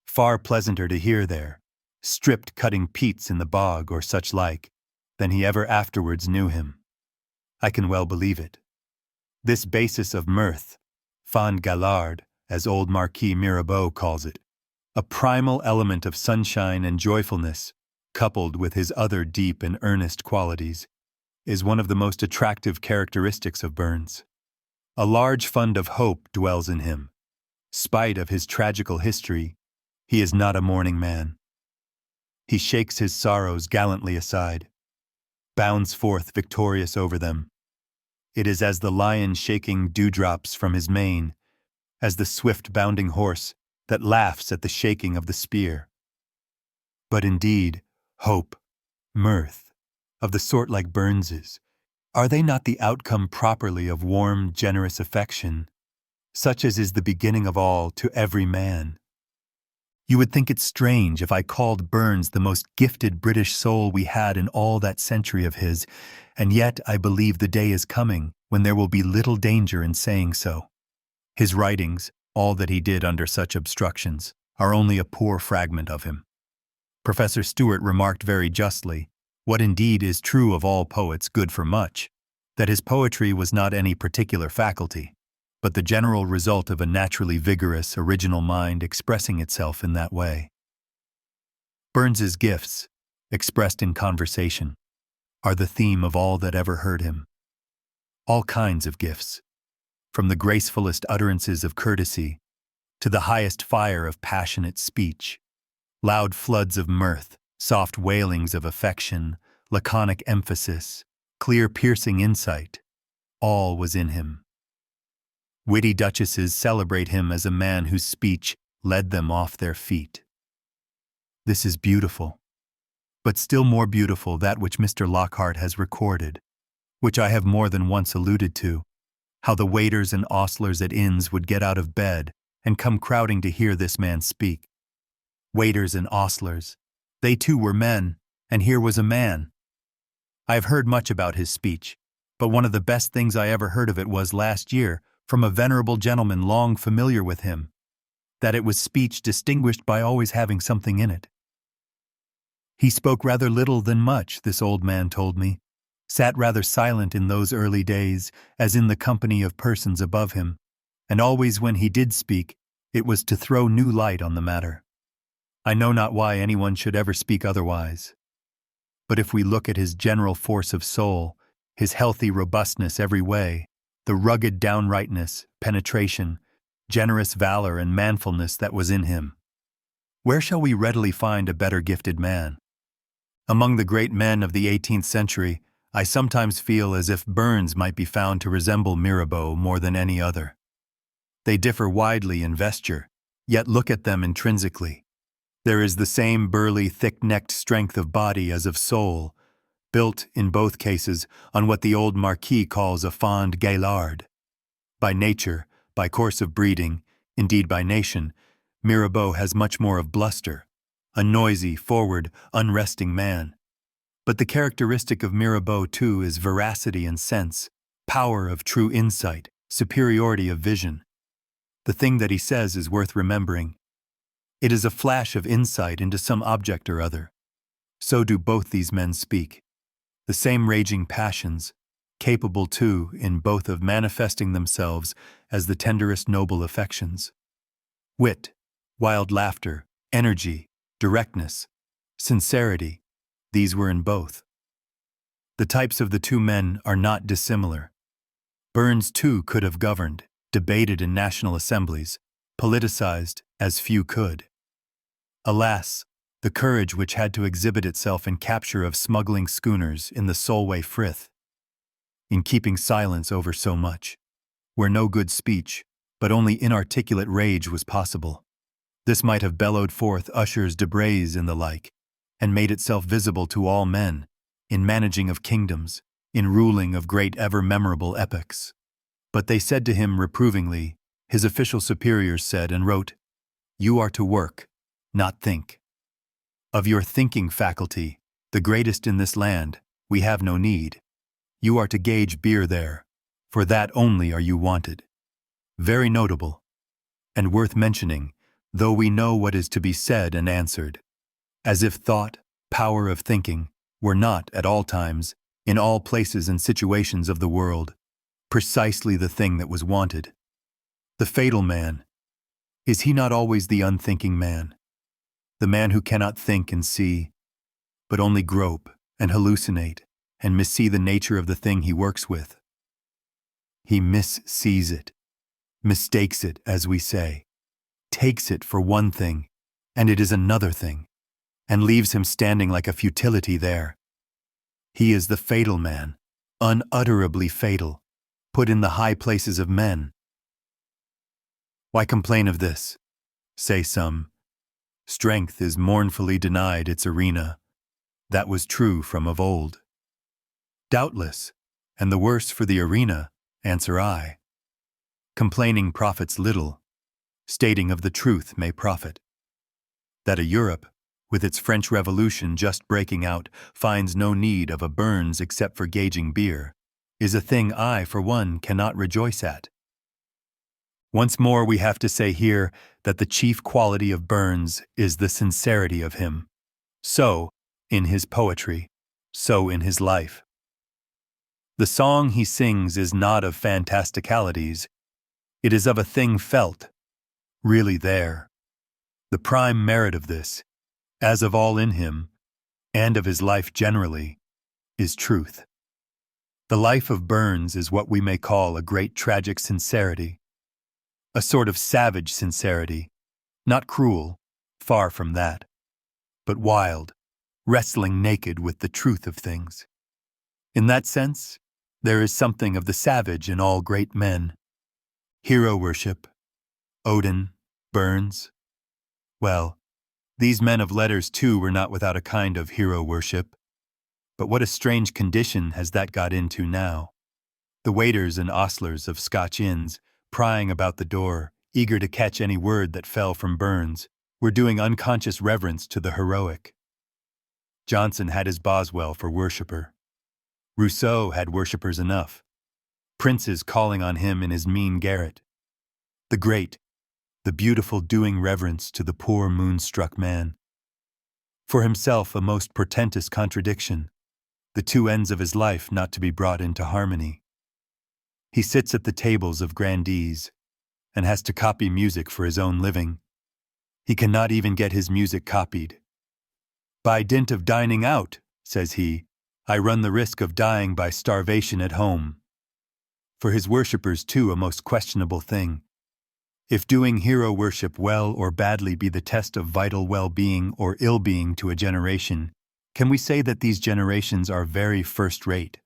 Far pleasanter to hear there, stripped cutting peats in the bog or such like, than he ever afterwards knew him. I can well believe it. This basis of mirth, fond galard, as old Marquis Mirabeau calls it, a primal element of sunshine and joyfulness, coupled with his other deep and earnest qualities, is one of the most attractive characteristics of Burns. A large fund of hope dwells in him. Spite of his tragical history, he is not a mourning man. He shakes his sorrows gallantly aside, bounds forth victorious over them. It is as the lion shaking dewdrops from his mane, as the swift bounding horse that laughs at the shaking of the spear. But indeed, hope, mirth, of the sort like Burns's, are they not the outcome properly of warm, generous affection, such as is the beginning of all to every man? You would think it strange if I called Burns the most gifted British soul we had in all that century of his, and yet I believe the day is coming when there will be little danger in saying so. His writings, all that he did under such obstructions, are only a poor fragment of him. Professor Stewart remarked very justly, what indeed is true of all poets good for much, that his poetry was not any particular faculty, but the general result of a naturally vigorous, original mind expressing itself in that way. Burns's gifts, expressed in conversation, are the theme of all that ever heard him. All kinds of gifts, from the gracefulest utterances of courtesy to the highest fire of passionate speech, loud floods of mirth, soft wailings of affection, laconic emphasis, clear piercing insight, all was in him. Witty duchesses celebrate him as a man whose speech led them off their feet. This is beautiful, but still more beautiful that which Mr. Lockhart has recorded, which I have more than once alluded to, how the waiters and ostlers at inns would get out of bed and come crowding to hear this man speak. Waiters and ostlers, they too were men, and here was a man. I have heard much about his speech, but one of the best things I ever heard of it was last year, from a venerable gentleman long familiar with him, that it was speech distinguished by always having something in it. He spoke rather little than much, this old man told me, sat rather silent in those early days, as in the company of persons above him, and always when he did speak, it was to throw new light on the matter. I know not why anyone should ever speak otherwise. But if we look at his general force of soul, his healthy robustness every way, the rugged downrightness, penetration, generous valor and manfulness that was in him, where shall we readily find a better gifted man? Among the great men of the 18th century, I sometimes feel as if Burns might be found to resemble Mirabeau more than any other. They differ widely in vesture, yet look at them intrinsically. There is the same burly, thick-necked strength of body as of soul, built, in both cases, on what the old Marquis calls a fond gaillard. By nature, by course of breeding, indeed by nation, Mirabeau has much more of bluster, a noisy, forward, unresting man. But the characteristic of Mirabeau, too, is veracity and sense, power of true insight, superiority of vision. The thing that he says is worth remembering. It is a flash of insight into some object or other. So do both these men speak. The same raging passions, capable, too, in both of manifesting themselves as the tenderest noble affections. Wit, wild laughter, energy, directness, sincerity, these were in both. The types of the two men are not dissimilar. Burns, too, could have governed, debated in national assemblies, politicized as few could. Alas, the courage which had to exhibit itself in capture of smuggling schooners in the Solway Frith, in keeping silence over so much, where no good speech, but only inarticulate rage was possible. This might have bellowed forth Usher's Debrays and the like, and made itself visible to all men, in managing of kingdoms, in ruling of great ever-memorable epochs. But they said to him reprovingly, his official superiors said and wrote, "You are to work, not think. Of your thinking faculty, the greatest in this land, we have no need. You are to gauge beer there, for that only are you wanted." Very notable, and worth mentioning, though we know what is to be said and answered. As if thought, power of thinking, were not, at all times, in all places and situations of the world, precisely the thing that was wanted. The fatal man, is he not always the unthinking man? The man who cannot think and see, but only grope and hallucinate and missee the nature of the thing he works with. He missees it, mistakes it, as we say, takes it for one thing, and it is another thing, and leaves him standing like a futility there. He is the fatal man, unutterably fatal, put in the high places of men. Why complain of this? Say some. Strength is mournfully denied its arena. That was true from of old. Doubtless, and the worse for the arena, answer I. Complaining profits little, stating of the truth may profit. That a Europe, with its French Revolution just breaking out, finds no need of a Burns except for gauging beer, is a thing I, for one, cannot rejoice at. Once more we have to say here that the chief quality of Burns is the sincerity of him. So, in his poetry, so in his life. The song he sings is not of fantasticalities. It is of a thing felt, really there. The prime merit of this, as of all in him, and of his life generally, is truth. The life of Burns is what we may call a great tragic sincerity, a sort of savage sincerity, not cruel, far from that, but wild, wrestling naked with the truth of things. In that sense, there is something of the savage in all great men. Hero worship, Odin, Burns. Well, these men of letters too were not without a kind of hero worship. But what a strange condition has that got into now? The waiters and ostlers of Scotch inns, prying about the door, eager to catch any word that fell from Burns, were doing unconscious reverence to the heroic. Johnson had his Boswell for worshipper. Rousseau had worshippers enough, princes calling on him in his mean garret. The great, the beautiful doing reverence to the poor moonstruck man. For himself a most portentous contradiction, the two ends of his life not to be brought into harmony. He sits at the tables of grandees, and has to copy music for his own living. He cannot even get his music copied. "By dint of dining out," says he, "I run the risk of dying by starvation at home." For his worshippers too a most questionable thing. If doing hero worship well or badly be the test of vital well-being or ill-being to a generation, can we say that these generations are very first-rate?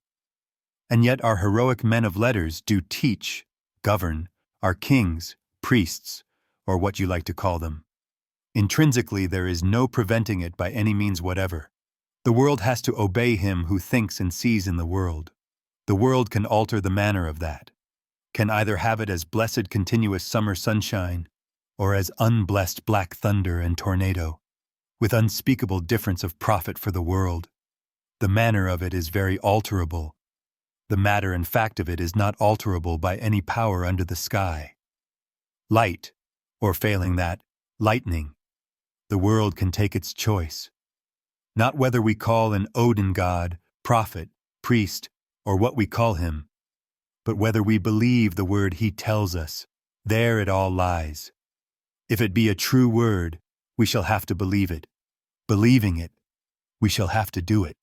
And yet our heroic men of letters do teach, govern, our kings, priests, or what you like to call them. Intrinsically there is no preventing it by any means whatever. The world has to obey him who thinks and sees in the world. The world can alter the manner of that, can either have it as blessed continuous summer sunshine, or as unblessed black thunder and tornado, with unspeakable difference of profit for the world. The manner of it is very alterable. The matter and fact of it is not alterable by any power under the sky. Light, or failing that, lightning. The world can take its choice. Not whether we call an Odin god, prophet, priest, or what we call him, but whether we believe the word he tells us. There it all lies. If it be a true word, we shall have to believe it. Believing it, we shall have to do it.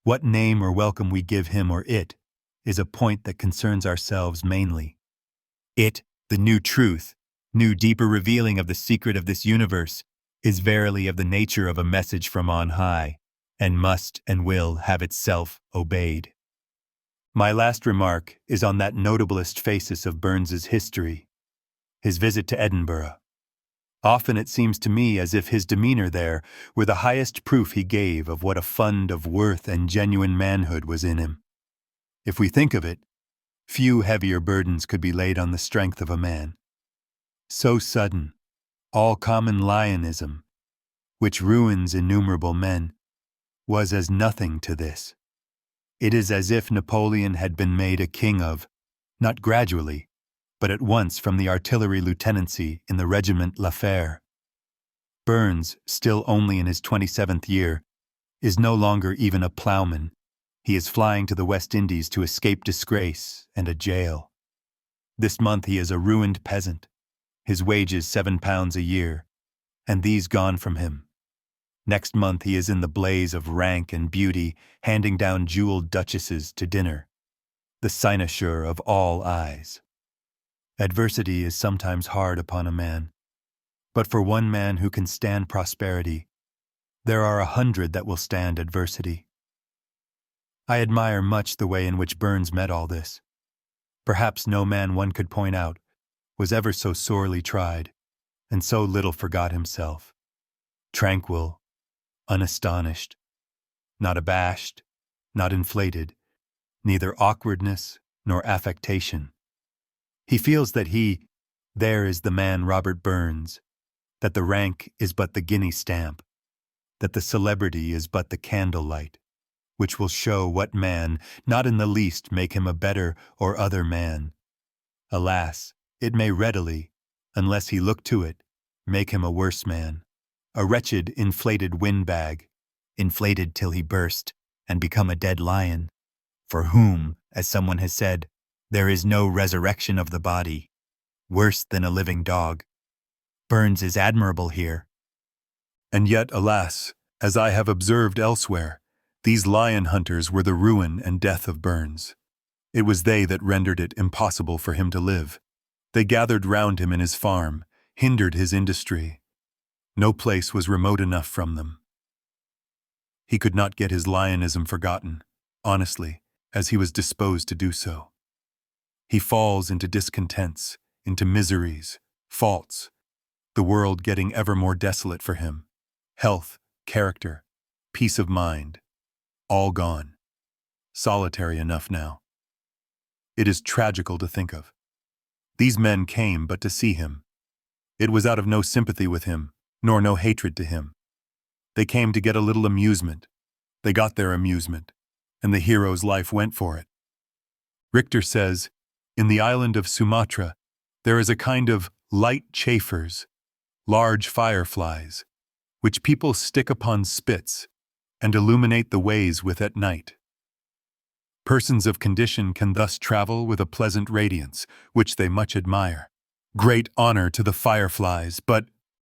What name or welcome we give him or it is a point that concerns ourselves mainly. It, the new truth, new deeper revealing of the secret of this universe, is verily of the nature of a message from on high, and must and will have itself obeyed. My last remark is on that notablest phasis of Burns's history, his visit to Edinburgh. Often it seems to me as if his demeanor there were the highest proof he gave of what a fund of worth and genuine manhood was in him. If we think of it, Few heavier burdens could be laid on the strength of a man. So sudden, all common lionism, which ruins innumerable men, was as nothing to this. It is as if Napoleon had been made a king of, not gradually, but at once from the artillery lieutenancy in the regiment La Fère. Burns, still only in his 27th year, is no longer even a plowman. He is flying to the West Indies to escape disgrace and a jail. This month he is a ruined peasant, his wages £7 a year, and these gone from him. Next month he is in the blaze of rank and beauty, handing down jeweled duchesses to dinner, the cynosure of all eyes. Adversity is sometimes hard upon a man, but for one man who can stand prosperity, there are 100 that will stand adversity. I admire much the way in which Burns met all this. Perhaps no man one could point out was ever so sorely tried, and so little forgot himself. Tranquil, unastonished, not abashed, not inflated, neither awkwardness nor affectation. He feels that there is the man Robert Burns, that the rank is but the guinea stamp, that the celebrity is but the candlelight, which will show what man, not in the least make him a better or other man. Alas, it may readily, unless he look to it, make him a worse man, a wretched inflated windbag, inflated till he burst, and become a dead lion, for whom, as someone has said, there is no resurrection of the body, worse than a living dog. Burns is admirable here. And yet, alas, as I have observed elsewhere, these lion hunters were the ruin and death of Burns. It was they that rendered it impossible for him to live. They gathered round him in his farm, hindered his industry. No place was remote enough from them. He could not get his lionism forgotten, honestly, as he was disposed to do so. He falls into discontents, into miseries, faults, the world getting ever more desolate for him. Health, character, peace of mind, all gone. Solitary enough now. It is tragical to think of. These men came but to see him. It was out of no sympathy with him, nor no hatred to him. They came to get a little amusement. They got their amusement, and the hero's life went for it. Richter says, in the island of Sumatra, there is a kind of light chafers, large fireflies, which people stick upon spits and illuminate the ways with at night. Persons of condition can thus travel with a pleasant radiance, which they much admire. Great honor to the fireflies, but